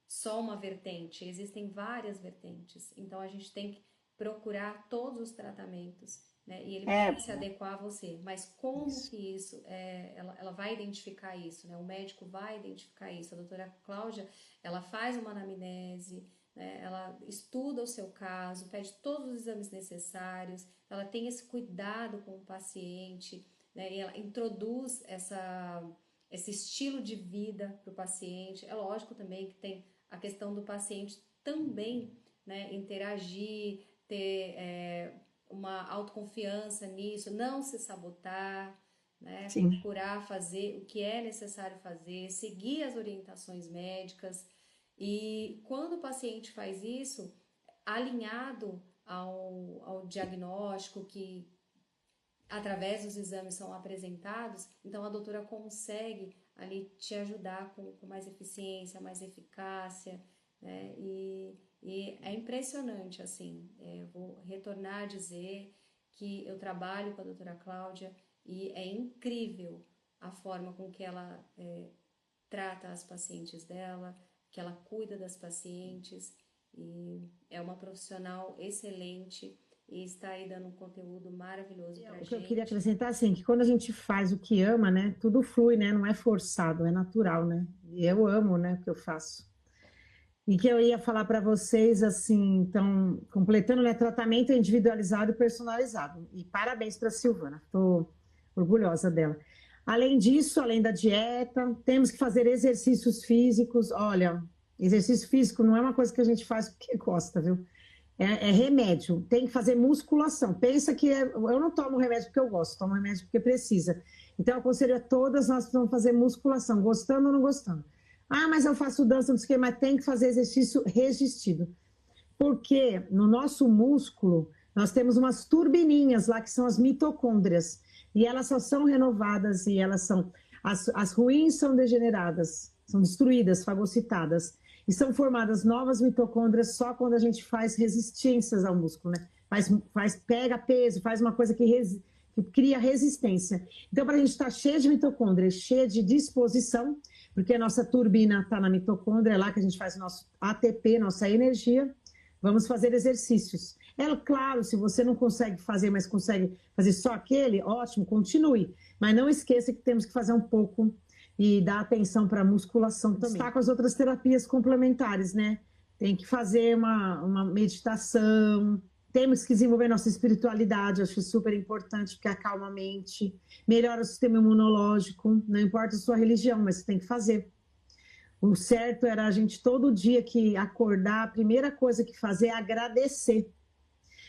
só uma vertente, existem várias vertentes. Então, a gente tem que procurar todos os tratamentos, né? E ele É, vai se adequar a você. Mas como isso. que isso, ela vai identificar isso, né? O médico vai identificar isso. A doutora Cláudia, ela faz uma anamnese, né? Ela estuda o seu caso, pede todos os exames necessários, ela tem esse cuidado com o paciente, né? E ela introduz esse estilo de vida para o paciente. É lógico também que tem a questão do paciente também, né, interagir, ter uma autoconfiança nisso, não se sabotar, né, Sim. procurar fazer o que é necessário fazer, seguir as orientações médicas. E quando o paciente faz isso, alinhado ao diagnóstico que através dos exames são apresentados, então a doutora consegue ali te ajudar com mais eficiência, mais eficácia, né? E é impressionante, assim, eu vou retornar a dizer que eu trabalho com a doutora Cláudia e é incrível a forma com que ela trata as pacientes dela, que ela cuida das pacientes e é uma profissional excelente e está aí dando um conteúdo maravilhoso pra O que eu queria gente. acrescentar, assim, que quando a gente faz o que ama, né, tudo flui, né, não é forçado, é natural, né, e eu amo, né, o que eu faço. E que eu ia falar para vocês, assim, então, completando, né, tratamento individualizado e personalizado. E parabéns para a Silvana, estou orgulhosa dela. Além disso, além da dieta, temos que fazer exercícios físicos. Olha, exercício físico não é uma coisa que a gente faz porque gosta, viu? É remédio, tem que fazer musculação. Pensa que eu não tomo remédio porque eu gosto, tomo remédio porque precisa. Então, eu aconselho a todas nós precisamos fazer musculação, gostando ou não gostando. Ah, mas eu faço dança, não sei o quê, mas tem que fazer exercício resistido. Porque no nosso músculo, nós temos umas turbininhas lá, que são as mitocôndrias. E elas só são renovadas e elas são. As ruins são degeneradas, são destruídas, fagocitadas. E são formadas novas mitocôndrias só quando a gente faz resistências ao músculo, né? Pega peso, faz uma coisa que cria resistência. Então, para a gente estar cheio de mitocôndrias, cheia de disposição, porque a nossa turbina está na mitocôndria, é lá que a gente faz o nosso ATP, nossa energia, vamos fazer exercícios. É claro, se você não consegue fazer, mas consegue fazer só aquele, ótimo, continue. Mas não esqueça que temos que fazer um pouco e dar atenção para a musculação também. Está com as outras terapias complementares, né? Tem que fazer uma meditação, temos que desenvolver nossa espiritualidade, acho super importante, porque acalma a mente, melhora o sistema imunológico, não importa a sua religião, mas você tem que fazer. O certo era a gente todo dia que acordar, a primeira coisa que fazer é agradecer.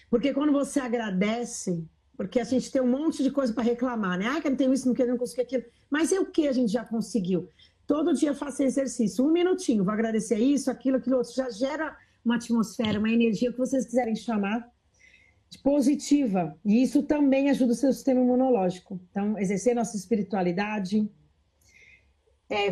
Porque quando você agradece, porque a gente tem um monte de coisa para reclamar, né? Ah, que eu não tenho isso, não consegui aquilo. Mas é o que a gente já conseguiu? Todo dia faça exercício, 1 minutinho, vou agradecer isso, aquilo outro. Já gera uma atmosfera, uma energia, o que vocês quiserem chamar, de positiva. E isso também ajuda o seu sistema imunológico. Então, exercer nossa espiritualidade,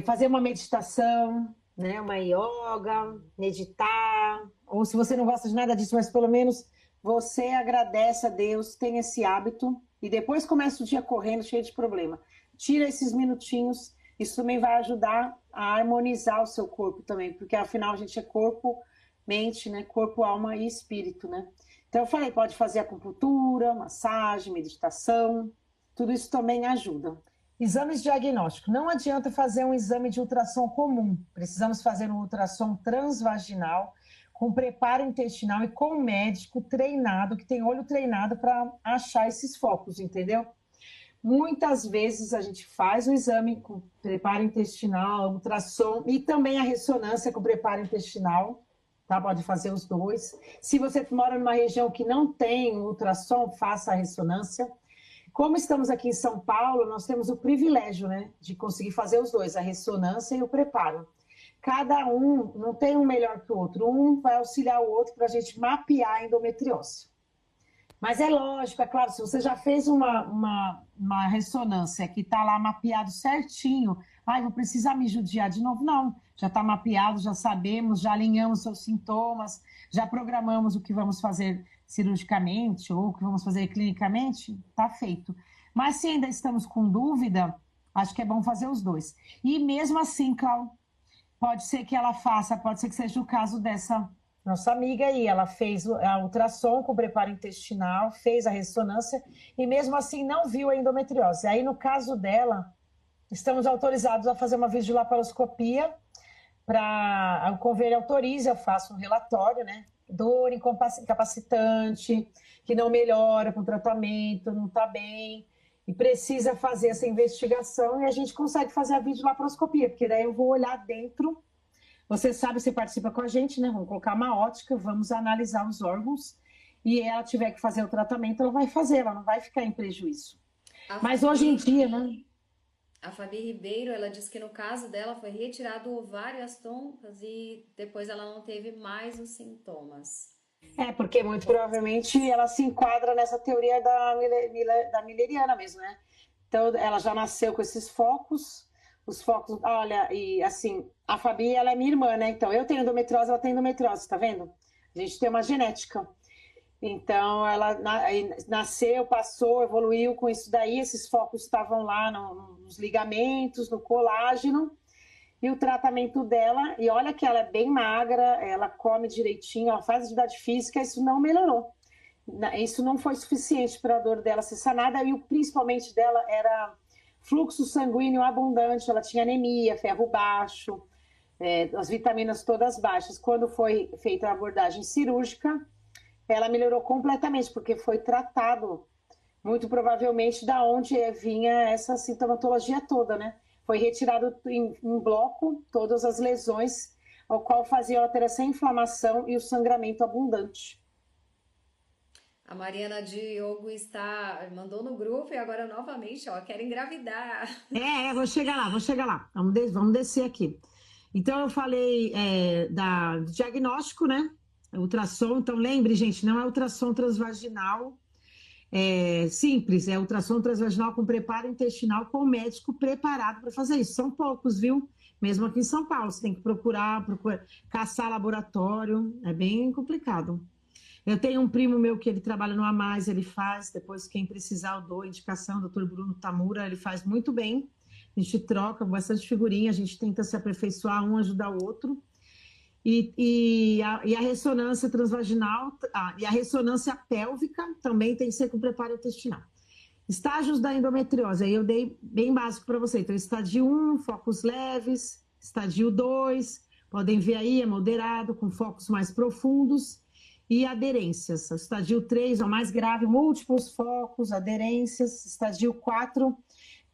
fazer uma meditação, né? Uma yoga, meditar. Ou se você não gosta de nada disso, mas pelo menos você agradece a Deus, tem esse hábito, e depois começa o dia correndo, cheio de problema. Tira esses minutinhos, isso também vai ajudar a harmonizar o seu corpo também, porque afinal a gente é corpo, mente, né? Corpo, alma e espírito, né? Então eu falei, pode fazer acupuntura, massagem, meditação, tudo isso também ajuda. Exames diagnósticos. Não adianta fazer um exame de ultrassom comum, precisamos fazer um ultrassom transvaginal, com preparo intestinal e com um médico treinado, que tem olho treinado para achar esses focos, entendeu? Muitas vezes a gente faz o exame com preparo intestinal, ultrassom e também a ressonância com preparo intestinal, tá? Pode fazer os dois. Se você mora numa região que não tem ultrassom, faça a ressonância. Como estamos aqui em São Paulo, nós temos o privilégio, né, de conseguir fazer os dois, a ressonância e o preparo. Cada um não tem um melhor que o outro, um vai auxiliar o outro para a gente mapear a endometriose. Mas é lógico, é claro, se você já fez uma ressonância que está lá mapeado certinho, vou precisar me judiar de novo? Não, já está mapeado, já sabemos, já alinhamos seus sintomas, já programamos o que vamos fazer cirurgicamente ou o que vamos fazer clinicamente, está feito. Mas se ainda estamos com dúvida, acho que é bom fazer os dois. E mesmo assim, Cláudia, pode ser que ela faça, pode ser que seja o caso dessa nossa amiga aí. Ela fez a ultrassom com preparo intestinal, fez a ressonância e mesmo assim não viu a endometriose. Aí no caso dela, estamos autorizados a fazer uma videolaparoscopia para o convênio autorize, eu faço um relatório, né? Dor incapacitante, que não melhora com o tratamento, não está bem. E precisa fazer essa investigação e a gente consegue fazer a videolaparoscopia, porque daí eu vou olhar dentro. Você sabe, você participa com a gente, né? Vamos colocar uma ótica, vamos analisar os órgãos e ela tiver que fazer o tratamento, ela vai fazer, ela não vai ficar em prejuízo. Mas hoje em dia, né? A Fabi Ribeiro, ela disse que no caso dela foi retirado o ovário e as trompas e depois ela não teve mais os sintomas. Porque muito provavelmente ela se enquadra nessa teoria da Milleriana mesmo, né? Então, ela já nasceu com esses focos, os focos, olha, e assim, a Fabi, ela é minha irmã, né? Então, eu tenho endometriose, ela tem endometriose, tá vendo? A gente tem uma genética. Então, ela nasceu, passou, evoluiu com isso daí, esses focos estavam lá nos ligamentos, no colágeno, e o tratamento dela, e olha que ela é bem magra, ela come direitinho, ela faz atividade física, isso não melhorou. Isso não foi suficiente para a dor dela ser sanada, e o principalmente dela era fluxo sanguíneo abundante, ela tinha anemia, ferro baixo, as vitaminas todas baixas. Quando foi feita a abordagem cirúrgica, ela melhorou completamente, porque foi tratado, muito provavelmente, da onde vinha essa sintomatologia toda, né? Foi retirado em bloco todas as lesões, ao qual fazia ela ter essa inflamação e o sangramento abundante. A Mariana Diogo mandou no grupo e agora novamente, quer engravidar. Vou chegar lá. Vamos descer aqui. Então, eu falei do diagnóstico, né? Ultrassom. Então, lembre, gente, não é ultrassom transvaginal. simples, é ultrassom transvaginal com preparo intestinal com o médico preparado para fazer isso. São poucos, viu? Mesmo aqui em São Paulo, você tem que procurar caçar laboratório, é bem complicado. Eu tenho um primo meu que ele trabalha no AMAS, ele faz, depois quem precisar eu dou indicação, doutor Bruno Tamura, ele faz muito bem, a gente troca bastante figurinha, a gente tenta se aperfeiçoar, um ajudar o outro. E a ressonância transvaginal e a ressonância pélvica também tem que ser com preparo intestinal. Estágios da endometriose, aí eu dei bem básico para você. Então, estágio 1, focos leves, estágio 2, podem ver aí, é moderado, com focos mais profundos, e aderências. Estágio 3 é o mais grave, múltiplos focos, aderências. Estágio 4,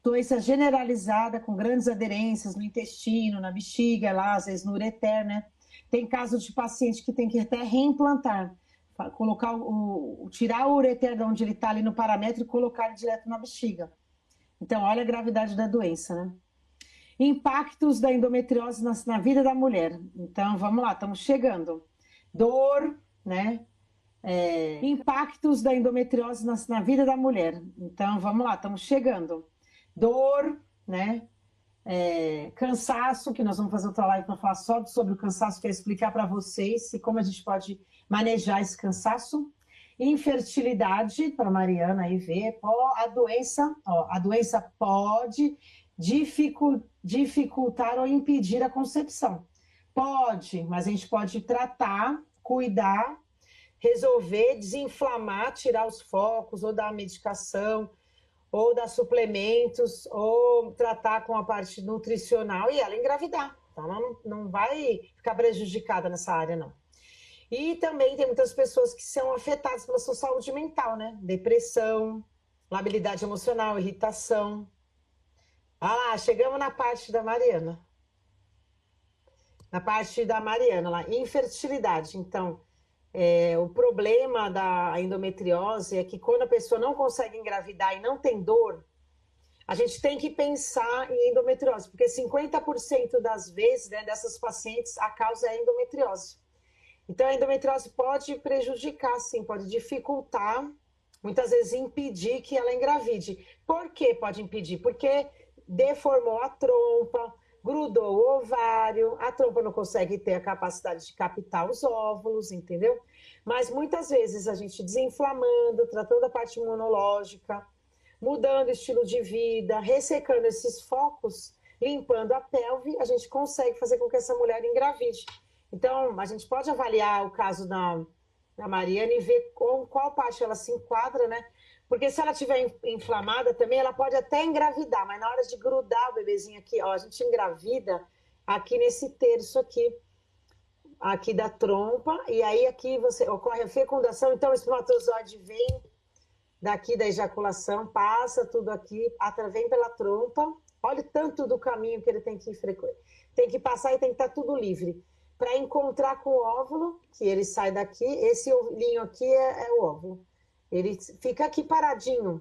doença generalizada, com grandes aderências no intestino, na bexiga, lá, às vezes no ureter, né? Tem casos de paciente que tem que até reimplantar, tirar o ureter de onde ele está ali no paramétrio e colocar ele direto na bexiga. Então, olha a gravidade da doença, né? Impactos da endometriose na vida da mulher. Então, vamos lá, estamos chegando. Dor, né? Impactos da endometriose na vida da mulher. Então, vamos lá, estamos chegando. Dor, né? Cansaço, que nós vamos fazer outra live para falar só sobre o cansaço, quero explicar para vocês e como a gente pode manejar esse cansaço. Infertilidade, para a Mariana aí ver, a doença pode dificultar ou impedir a concepção. Pode, mas a gente pode tratar, cuidar, resolver, desinflamar, tirar os focos ou dar medicação, ou dar suplementos, ou tratar com a parte nutricional e ela engravidar. Então, ela não vai ficar prejudicada nessa área, não. E também tem muitas pessoas que são afetadas pela sua saúde mental, né? Depressão, labilidade emocional, irritação. Chegamos na parte da Mariana. Na parte da Mariana, lá, infertilidade. Então, o problema da endometriose é que quando a pessoa não consegue engravidar e não tem dor, a gente tem que pensar em endometriose, porque 50% das vezes, né, dessas pacientes, a causa é endometriose. Então, a endometriose pode prejudicar, sim, pode dificultar, muitas vezes impedir que ela engravide. Por que pode impedir? Porque deformou a trompa, grudou o ovário, a trompa não consegue ter a capacidade de captar os óvulos, entendeu? Mas muitas vezes a gente desinflamando, tratando a parte imunológica, mudando o estilo de vida, ressecando esses focos, limpando a pelve, a gente consegue fazer com que essa mulher engravide. Então, a gente pode avaliar o caso da Mariana e ver com qual parte ela se enquadra, né? Porque se ela estiver inflamada também, ela pode até engravidar, mas na hora de grudar o bebezinho aqui, a gente engravida aqui nesse terço aqui da trompa, e aí aqui ocorre a fecundação, então o espermatozoide vem daqui da ejaculação, passa tudo aqui, vem pela trompa, olha o tanto do caminho que ele tem que passar e tem que estar tudo livre. Para encontrar com o óvulo, que ele sai daqui, esse ovinho aqui é o óvulo. Ele fica aqui paradinho.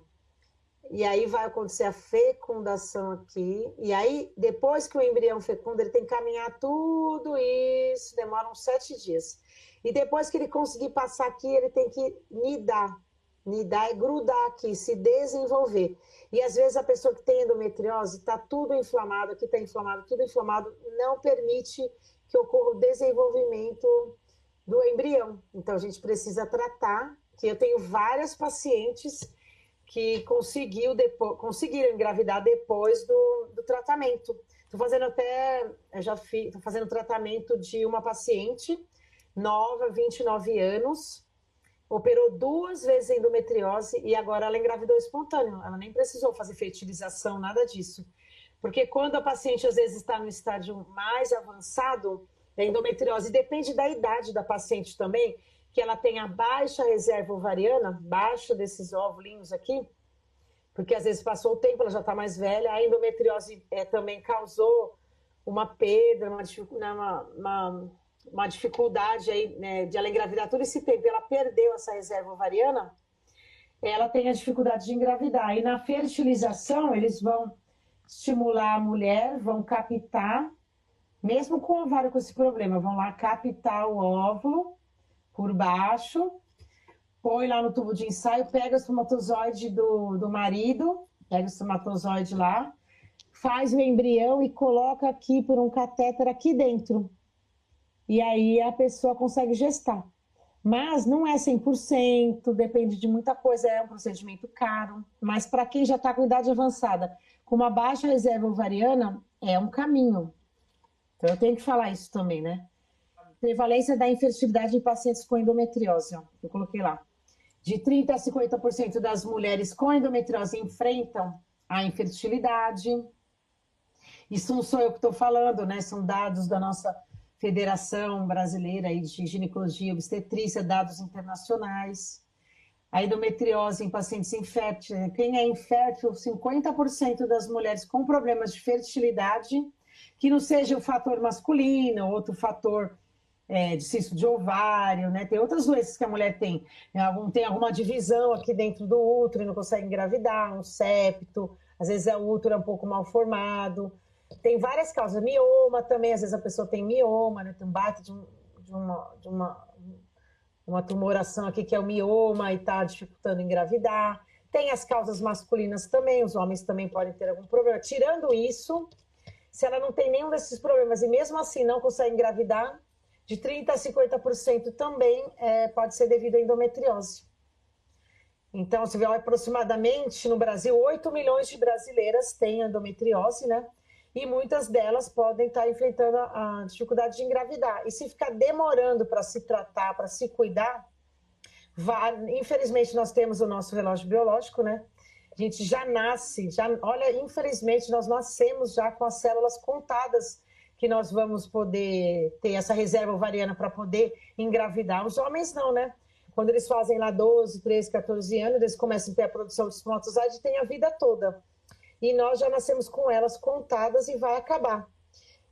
E aí vai acontecer a fecundação aqui. E aí, depois que o embrião fecunda, ele tem que caminhar tudo isso, demora uns 7 dias. E depois que ele conseguir passar aqui, ele tem que nidar. Nidar é grudar aqui, se desenvolver. E às vezes a pessoa que tem endometriose, está tudo inflamado, aqui está inflamado, tudo inflamado, não permite que ocorra o desenvolvimento do embrião. Então a gente precisa tratar, que eu tenho várias pacientes que conseguiram engravidar depois do tratamento. Estou fazendo estou fazendo tratamento de uma paciente nova, 29 anos, operou 2 vezes endometriose e agora ela engravidou espontâneo. Ela nem precisou fazer fertilização, nada disso. Porque quando a paciente às vezes está no estágio mais avançado da endometriose, depende da idade da paciente também, que ela tenha baixa reserva ovariana, baixa desses óvulos aqui, porque às vezes passou o tempo, ela já está mais velha, a endometriose também causou uma perda, uma dificuldade aí, né, de ela engravidar todo esse tempo, ela perdeu essa reserva ovariana, ela tem a dificuldade de engravidar. E na fertilização, eles vão estimular a mulher, vão captar, mesmo com o ovário com esse problema, vão lá captar o óvulo por baixo, põe lá no tubo de ensaio, pega o espermatozoide do marido, pega o espermatozoide lá, faz o embrião e coloca aqui por um catéter aqui dentro. E aí a pessoa consegue gestar. Mas não é 100%, depende de muita coisa, é um procedimento caro. Mas para quem já está com idade avançada, com uma baixa reserva ovariana, é um caminho. Então eu tenho que falar isso também, né? Prevalência da infertilidade em pacientes com endometriose, ó, eu coloquei lá. De 30% a 50% das mulheres com endometriose enfrentam a infertilidade. Isso não sou eu que estou falando, né? São dados da nossa Federação Brasileira de Ginecologia e Obstetrícia, dados internacionais. A endometriose em pacientes inférteis. Quem é infértil, 50% das mulheres com problemas de fertilidade, que não seja o fator masculino, outro fator de cisto de ovário, né? Tem outras doenças que a mulher tem. Tem alguma divisão aqui dentro do útero e não consegue engravidar, um septo, às vezes o útero é um pouco mal formado. Tem várias causas. Mioma também, às vezes a pessoa tem mioma, né? Tem um baita de uma tumoração aqui que é o mioma e está dificultando engravidar. Tem as causas masculinas também, os homens também podem ter algum problema. Tirando isso, se ela não tem nenhum desses problemas e mesmo assim não consegue engravidar, de 30% a 50% também pode ser devido à endometriose. Então, se vê aproximadamente no Brasil, 8 milhões de brasileiras têm endometriose, né? E muitas delas podem estar enfrentando a dificuldade de engravidar. E se ficar demorando para se tratar, para se cuidar, infelizmente nós temos o nosso relógio biológico, né? A gente já nasce, olha, infelizmente nós nascemos já com as células contadas que nós vamos poder ter essa reserva ovariana para poder engravidar. Os homens não, né? Quando eles fazem lá 12, 13, 14 anos, eles começam a ter a produção de espermatozoide e tem a vida toda. E nós já nascemos com elas contadas e vai acabar.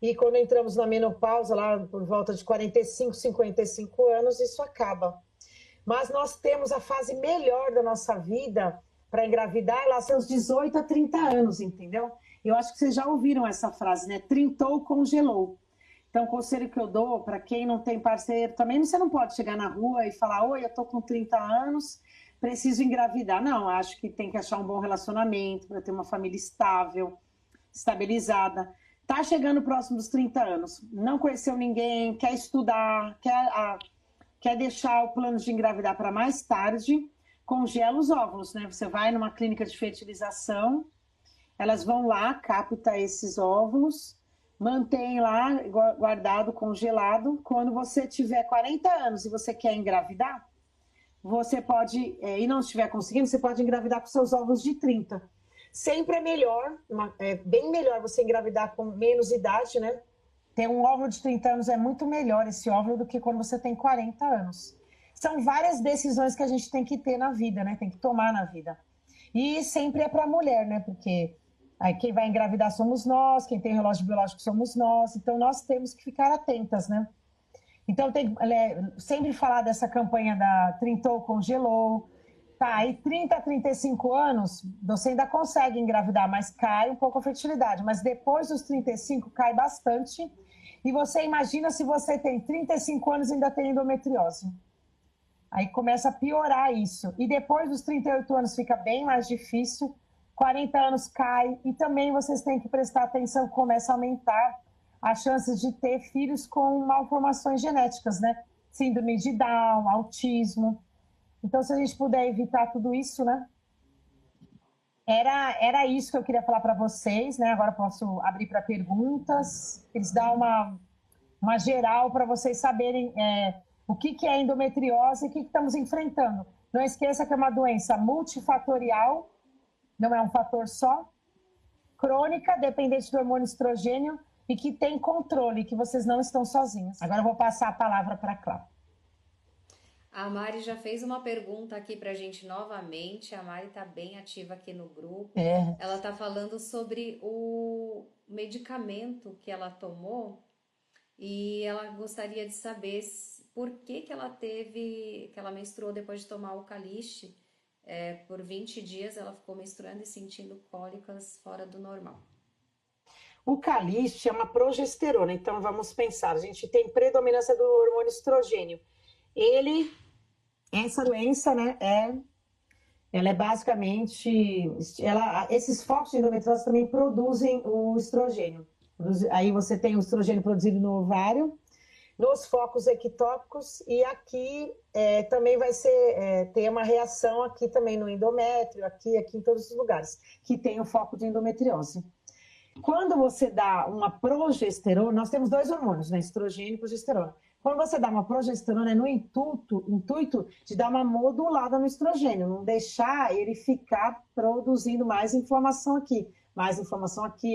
E quando entramos na menopausa, lá por volta de 45, 55 anos, isso acaba. Mas nós temos a fase melhor da nossa vida para engravidar, lá são os 18 a 30 anos, entendeu? Eu acho que vocês já ouviram essa frase, né? Trintou, congelou. Então, o conselho que eu dou para quem não tem parceiro, também você não pode chegar na rua e falar, oi, eu tô com 30 anos, preciso engravidar. Não, acho que tem que achar um bom relacionamento para ter uma família estável, estabilizada. Tá chegando próximo dos 30 anos, não conheceu ninguém, quer estudar, quer deixar o plano de engravidar para mais tarde, congela os óvulos, né? Você vai numa clínica de fertilização, elas vão lá, capta esses óvulos, mantém lá guardado, congelado. Quando você tiver 40 anos e você quer engravidar, você pode, e não estiver conseguindo, você pode engravidar com seus óvulos de 30. Sempre é melhor, bem melhor você engravidar com menos idade, né? Ter um óvulo de 30 anos é muito melhor esse óvulo do que quando você tem 40 anos. São várias decisões que a gente tem que ter na vida, né? Tem que tomar na vida. E sempre é para a mulher, né? Porque aí quem vai engravidar somos nós, quem tem relógio biológico somos nós. Então nós temos que ficar atentas, né? Então tem sempre falar dessa campanha da Trintou, Congelou. Tá, aí 30 a 35 anos, você ainda consegue engravidar, mas cai um pouco a fertilidade. Mas depois dos 35 cai bastante. E você imagina se você tem 35 anos e ainda tem endometriose. Aí começa a piorar isso. E depois dos 38 anos fica bem mais difícil. 40 anos cai. E também vocês têm que prestar atenção, começa a aumentar as chances de ter filhos com malformações genéticas, né? Síndrome de Down, autismo. Então, se a gente puder evitar tudo isso, né? Era isso que eu queria falar para vocês, né? Agora posso abrir para perguntas. Eles dão uma geral para vocês saberem o que é endometriose e o que estamos enfrentando. Não esqueça que é uma doença multifatorial, não é um fator só, crônica, dependente do hormônio estrogênio e que tem controle, que vocês não estão sozinhos. Agora eu vou passar a palavra para a Cláudia. A Mari já fez uma pergunta aqui pra gente novamente. A Mari tá bem ativa aqui no grupo. Ela tá falando sobre o medicamento que ela tomou e ela gostaria de saber por que ela menstruou depois de tomar o Caliste. Por 20 dias ela ficou menstruando e sentindo cólicas fora do normal. O Caliste é uma progesterona, então vamos pensar, a gente tem predominância do hormônio estrogênio. Ele Essa doença, né, ela é basicamente, esses focos de endometriose também produzem o estrogênio. Aí você tem o estrogênio produzido no ovário, nos focos ectópicos, e aqui também vai ter uma reação aqui também no endométrio, aqui em todos os lugares, que tem o foco de endometriose. Quando você dá uma progesterona, nós temos dois hormônios, né? Estrogênio e progesterona. Quando você dá uma progesterona, é no intuito de dar uma modulada no estrogênio, não deixar ele ficar produzindo mais inflamação aqui,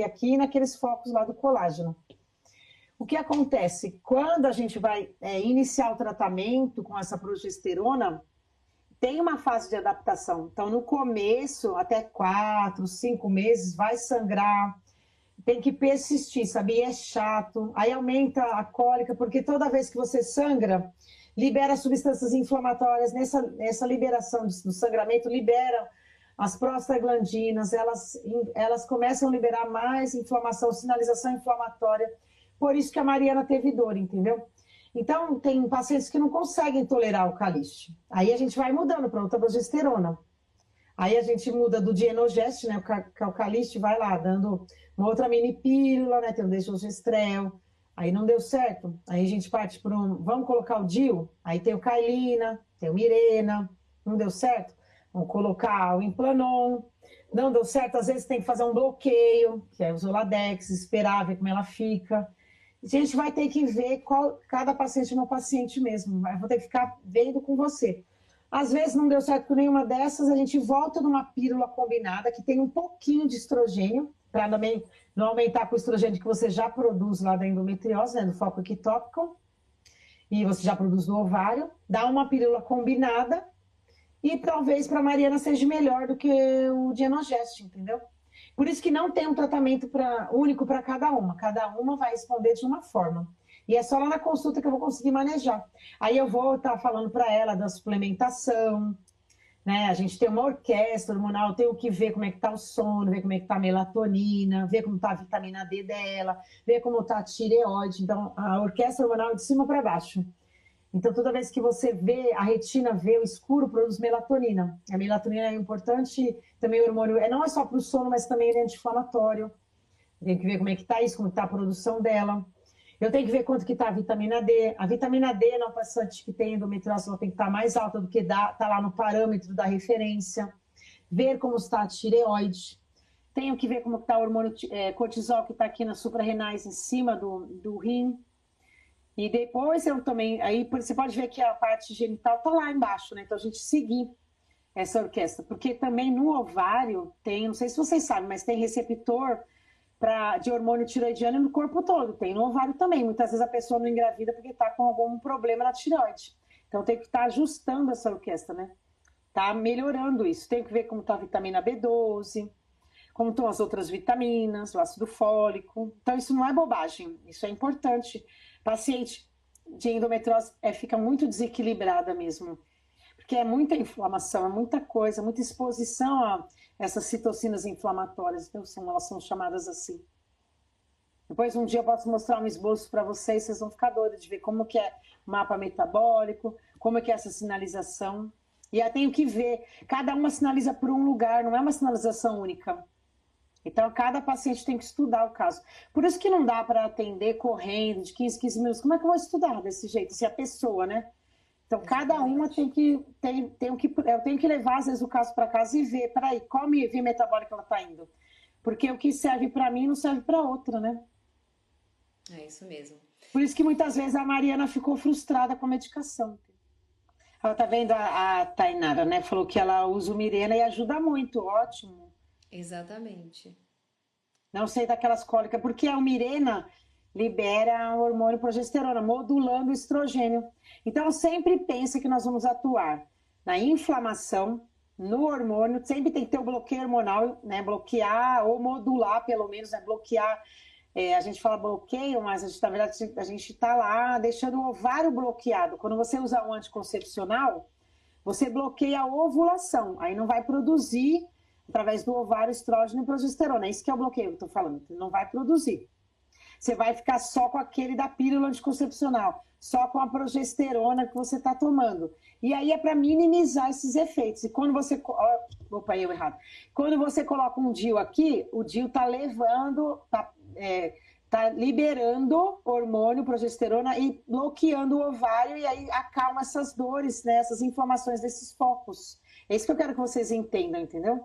aqui naqueles focos lá do colágeno. O que acontece? Quando a gente vai iniciar o tratamento com essa progesterona, tem uma fase de adaptação. Então, no começo, até 4, 5 meses, vai sangrar, tem que persistir, sabe? E é chato. Aí aumenta a cólica, porque toda vez que você sangra, libera substâncias inflamatórias. Nessa liberação do sangramento, libera as prostaglandinas, elas começam a liberar mais inflamação, sinalização inflamatória. Por isso que a Mariana teve dor, entendeu? Então, tem pacientes que não conseguem tolerar o Caliste. Aí a gente vai mudando para outra progesterona. Aí a gente muda do Dienogest, né? O Caliste vai lá dando uma outra mini pílula, né? Tem o Desogestrel. Aí não deu certo. Aí a gente parte para vamos colocar o Dil. Aí tem o Cailina, tem o Mirena. Não deu certo? Vamos colocar o Implanon. Não deu certo, às vezes tem que fazer um bloqueio, que é o Zoladex, esperar ver como ela fica. A gente vai ter que ver cada paciente é uma paciente mesmo. Eu vou ter que ficar vendo com você. Às vezes não deu certo com nenhuma dessas, a gente volta numa pílula combinada que tem um pouquinho de estrogênio, para também não aumentar com o estrogênio que você já produz lá da endometriose, né, do foco ectópico, e você já produz no ovário. Dá uma pílula combinada e talvez para a Mariana seja melhor do que o Dienogest, entendeu? Por isso que não tem um tratamento único para cada uma. Cada uma vai responder de uma forma. E é só lá na consulta que eu vou conseguir manejar. Aí eu vou estar falando para ela da suplementação, né? A gente tem uma orquestra hormonal, eu tenho que ver como é que está o sono, ver como é que está a melatonina, ver como está a vitamina D dela, ver como está a tireoide. Então, a orquestra hormonal é de cima para baixo. Então, toda vez que você vê, a retina vê o escuro, produz melatonina. A melatonina é importante, também o hormônio, não é só para o sono, mas também ele é anti-inflamatório. Tem que ver como é que está isso, como está a produção dela. Eu tenho que ver quanto que está a vitamina D. A vitamina D na paciente que tem endometriose, ela tem que estar mais alta do que está lá no parâmetro da referência. Ver como está a tireoide. Tenho que ver como está o hormônio cortisol, que está aqui nas suprarrenais, em cima do rim. E depois eu também, aí você pode ver que a parte genital está lá embaixo, né? Então a gente seguir essa orquestra, porque também no ovário tem, não sei se vocês sabem, mas tem receptor de hormônio tiroidiano no corpo todo, tem no ovário também. Muitas vezes a pessoa não engravida porque está com algum problema na tireoide. Então tem que estar ajustando essa orquestra, né? Tá melhorando isso. Tem que ver como está a vitamina B12, como estão as outras vitaminas, o ácido fólico. Então isso não é bobagem, isso é importante. Paciente de endometriose fica muito desequilibrada mesmo, porque é muita inflamação, é muita coisa, muita exposição a essas citocinas inflamatórias, então elas são chamadas assim. Depois um dia eu posso mostrar um esboço para vocês vão ficar doidos de ver como que é o mapa metabólico, como que é essa sinalização. E eu tenho que ver, cada uma sinaliza por um lugar, não é uma sinalização única. Então, cada paciente tem que estudar o caso. Por isso que não dá para atender correndo de 15 minutos. Como é que eu vou estudar desse jeito? Se é a pessoa, né? Então, cada uma eu tenho que levar, às vezes, o caso para casa e ver, peraí, qual via metabólica ela está indo? Porque o que serve para mim não serve para outra, né? É isso mesmo. Por isso que muitas vezes a Mariana ficou frustrada com a medicação. Ela tá vendo a Tainara, né? Falou que ela usa o Mirena e ajuda muito, ótimo. Exatamente. Não sei daquelas cólicas, porque a Mirena libera o hormônio progesterona, modulando o estrogênio. Então, sempre pensa que nós vamos atuar na inflamação, no hormônio, sempre tem que ter o bloqueio hormonal, né? Bloquear ou modular, pelo menos, né? Bloquear. A gente fala bloqueio, mas na verdade a gente está lá deixando o ovário bloqueado. Quando você usa um anticoncepcional, você bloqueia a ovulação, aí não vai produzir através do ovário estrógeno e progesterona. É isso que é o bloqueio que eu estou falando, não vai produzir. você vai ficar só com aquele da pílula anticoncepcional, só com a progesterona que você está tomando. E aí é para minimizar esses efeitos. E quando você... Opa, eu errado. Quando você coloca um DIU aqui, o DIU está levando... Tá liberando hormônio, progesterona e bloqueando o ovário e aí acalma essas dores, né, essas inflamações desses focos. É isso que eu quero que vocês entendam, entendeu?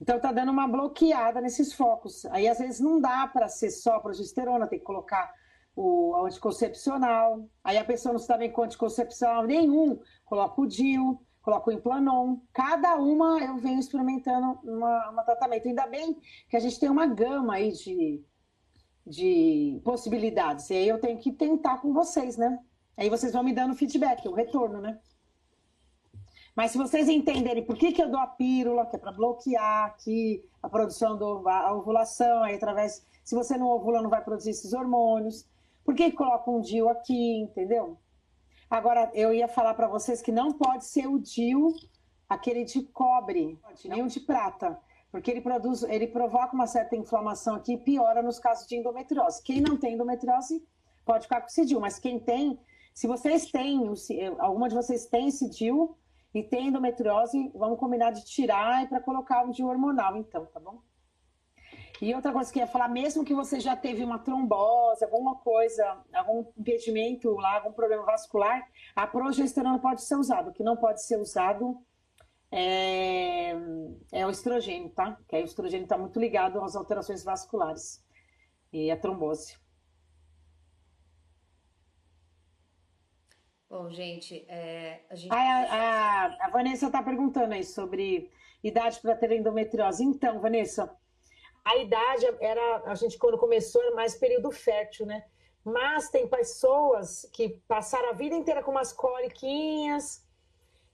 Então tá dando uma bloqueada nesses focos. Aí às vezes não dá para ser só progesterona, tem que colocar o anticoncepcional. Aí a pessoa não está bem com anticoncepcional nenhum, coloca o DIU, coloca o Implanon. Cada uma eu venho experimentando um tratamento. Ainda bem que a gente tem uma gama aí de possibilidades. E aí eu tenho que tentar com vocês, né? Aí vocês vão me dando feedback, o retorno, né? Mas se vocês entenderem por que eu dou a pílula, que é para bloquear aqui a produção da ovulação, aí através... Se você não ovula, não vai produzir esses hormônios. Por que coloca um DIU aqui, entendeu? Agora, eu ia falar para vocês que não pode ser o DIU, aquele de cobre, nem o de prata. Porque ele provoca uma certa inflamação aqui e piora nos casos de endometriose. Quem não tem endometriose pode ficar com esse DIU, mas quem tem, se vocês têm, alguma de vocês tem esse DIU e tem endometriose, vamos combinar de tirar e para colocar um DIU hormonal, então, tá bom? E outra coisa que eu ia falar, mesmo que você já teve uma trombose, alguma coisa, algum impedimento lá, algum problema vascular, a progesterona pode ser usada. O que não pode ser usado é o estrogênio, tá? Que aí o estrogênio está muito ligado às alterações vasculares e à trombose. Bom, gente, A Vanessa está perguntando aí sobre idade para ter endometriose. Então, Vanessa, a idade a gente quando começou era mais período fértil, né? Mas tem pessoas que passaram a vida inteira com umas coliquinhas,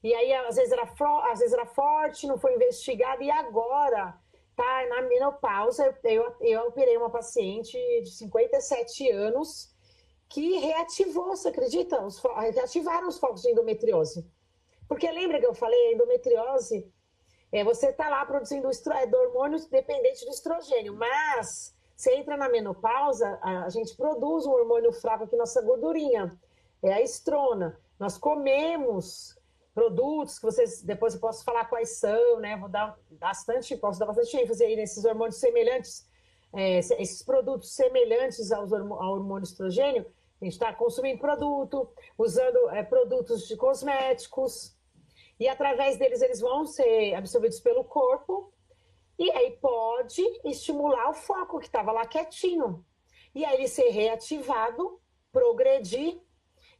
e aí às vezes era forte, não foi investigado, e agora tá na menopausa. Eu operei uma paciente de 57 anos que reativou, você acredita? Reativaram os focos de endometriose. Porque lembra que eu falei, a endometriose, você está lá produzindo hormônios dependente do estrogênio, mas você entra na menopausa, a gente produz um hormônio fraco aqui, nossa gordurinha, é a estrona. Nós comemos produtos que depois eu posso falar quais são, né? Posso dar bastante ênfase aí nesses hormônios semelhantes, esses produtos semelhantes ao hormônio estrogênio. A gente está consumindo produto, usando produtos de cosméticos, e através deles eles vão ser absorvidos pelo corpo, e aí pode estimular o foco que estava lá quietinho. E aí ele ser reativado, progredir,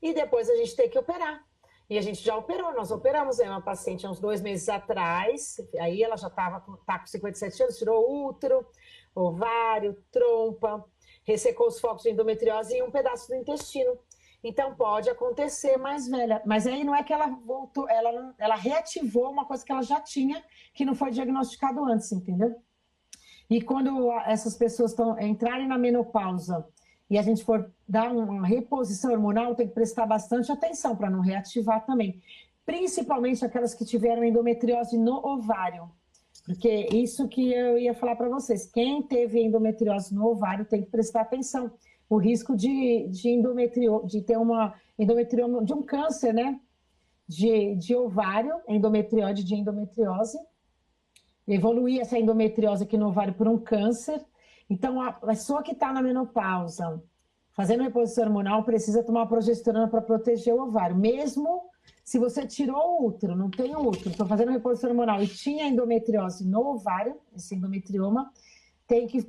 e depois a gente tem que operar. E a gente já operou, nós operamos uma paciente há uns 2 meses atrás, aí ela já tá com 57 anos, tirou útero, ovário, trompa, ressecou os focos de endometriose e um pedaço do intestino. Então pode acontecer mais velha. Mas aí não é que ela voltou, ela reativou uma coisa que ela já tinha, que não foi diagnosticado antes, entendeu? E quando essas pessoas entrarem na menopausa e a gente for dar uma reposição hormonal, tem que prestar bastante atenção para não reativar também. Principalmente aquelas que tiveram endometriose no ovário. Porque isso que eu ia falar para vocês. Quem teve endometriose no ovário tem que prestar atenção. O risco de ter uma endometrioma, de um câncer, né? De ovário, de endometriose. Evoluir essa endometriose aqui no ovário por um câncer. Então, a pessoa que está na menopausa, fazendo reposição hormonal, precisa tomar progesterona para proteger o ovário. Mesmo se você tirou o útero, não tem o útero, estou fazendo reposição hormonal e tinha endometriose no ovário, esse endometrioma, tem que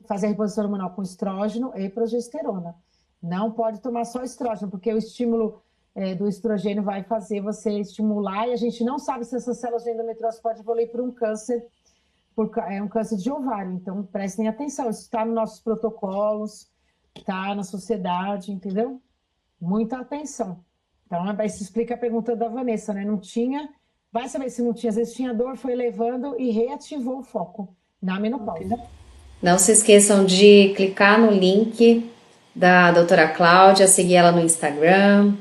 fazer a reposição hormonal com estrógeno e progesterona. Não pode tomar só estrógeno, porque o estímulo do estrogênio vai fazer você estimular, e a gente não sabe se essas células de endometriose podem evoluir por um câncer, um câncer de ovário. Então, prestem atenção, isso está nos nossos protocolos, está na sociedade, entendeu? Muita atenção. Então, isso explica a pergunta da Vanessa, né? Não tinha, vai saber se não tinha, às vezes tinha dor, foi levando e reativou o foco na menopausa. Não se esqueçam de clicar no link da doutora Cláudia, seguir ela no Instagram,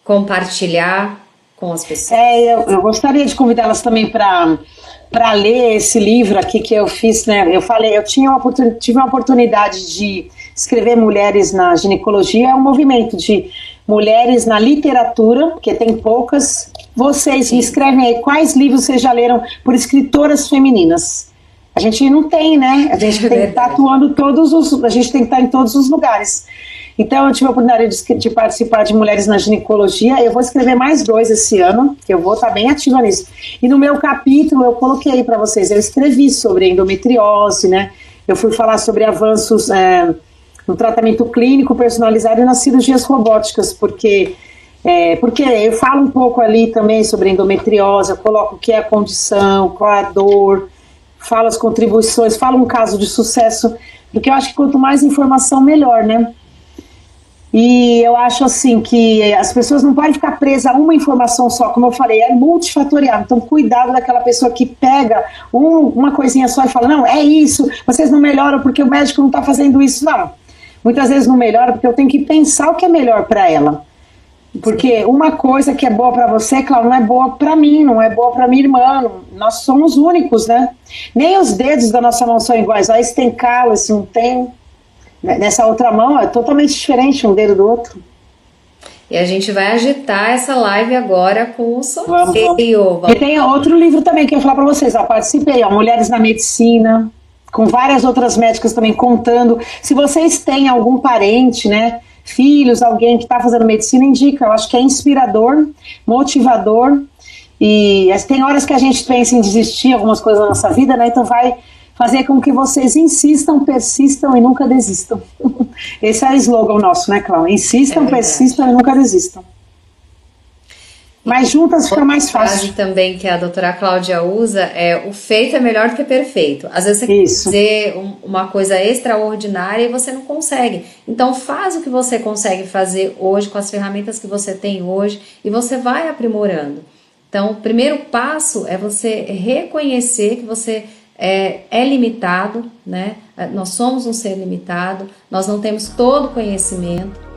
compartilhar com as pessoas. Eu gostaria de convidá-las também para ler esse livro aqui que eu fiz, né? Eu falei, tive uma oportunidade de escrever Mulheres na Ginecologia, é um movimento de mulheres na literatura, porque tem poucas. Vocês me escrevem aí quais livros vocês já leram por escritoras femininas. A gente não tem, né? A gente tem que estar atuando a gente tem que estar em todos os lugares. Então eu tive a oportunidade de participar de Mulheres na Ginecologia. Eu vou escrever mais 2 esse ano, que eu vou estar bem ativa nisso. E no meu capítulo eu coloquei para vocês, eu escrevi sobre endometriose, né? Eu fui falar sobre avanços no tratamento clínico personalizado e nas cirurgias robóticas, porque eu falo um pouco ali também sobre endometriose, eu coloco o que é a condição, qual é a dor, falo as contribuições, falo um caso de sucesso, porque eu acho que quanto mais informação, melhor, né? E eu acho assim que as pessoas não podem ficar presas a uma informação só, como eu falei, é multifatorial. Então cuidado daquela pessoa que pega uma coisinha só e fala, não, é isso, vocês não melhoram porque o médico não está fazendo isso. Não, muitas vezes não melhora porque eu tenho que pensar o que é melhor para ela. Porque uma coisa que é boa para você, claro, não é boa para mim, não é boa para minha irmã, nós somos únicos, né? Nem os dedos da nossa mão são iguais, esse tem calo, esse não tem. Nessa outra mão é totalmente diferente um dedo do outro. E a gente vai agitar essa live agora com o sorteio. E tem outro livro também que eu ia falar para vocês. Participei, Mulheres na Medicina, com várias outras médicas também contando. Se vocês têm algum parente, né, filhos, alguém que está fazendo medicina, indica. Eu acho que é inspirador, motivador. E tem horas que a gente pensa em desistir algumas coisas da nossa vida, né? Então vai fazer com que vocês insistam, persistam e nunca desistam. Esse é o slogan nosso, né, Cláudia? Insistam, persistam e nunca desistam. Mas juntas fica mais fácil. A frase também que a doutora Cláudia usa é: o feito é melhor do que perfeito. Às vezes você quer fazer uma coisa extraordinária e você não consegue. Então faz o que você consegue fazer hoje com as ferramentas que você tem hoje e você vai aprimorando. Então o primeiro passo é você reconhecer que você é limitado, né? Nós somos um ser limitado, nós não temos todo o conhecimento.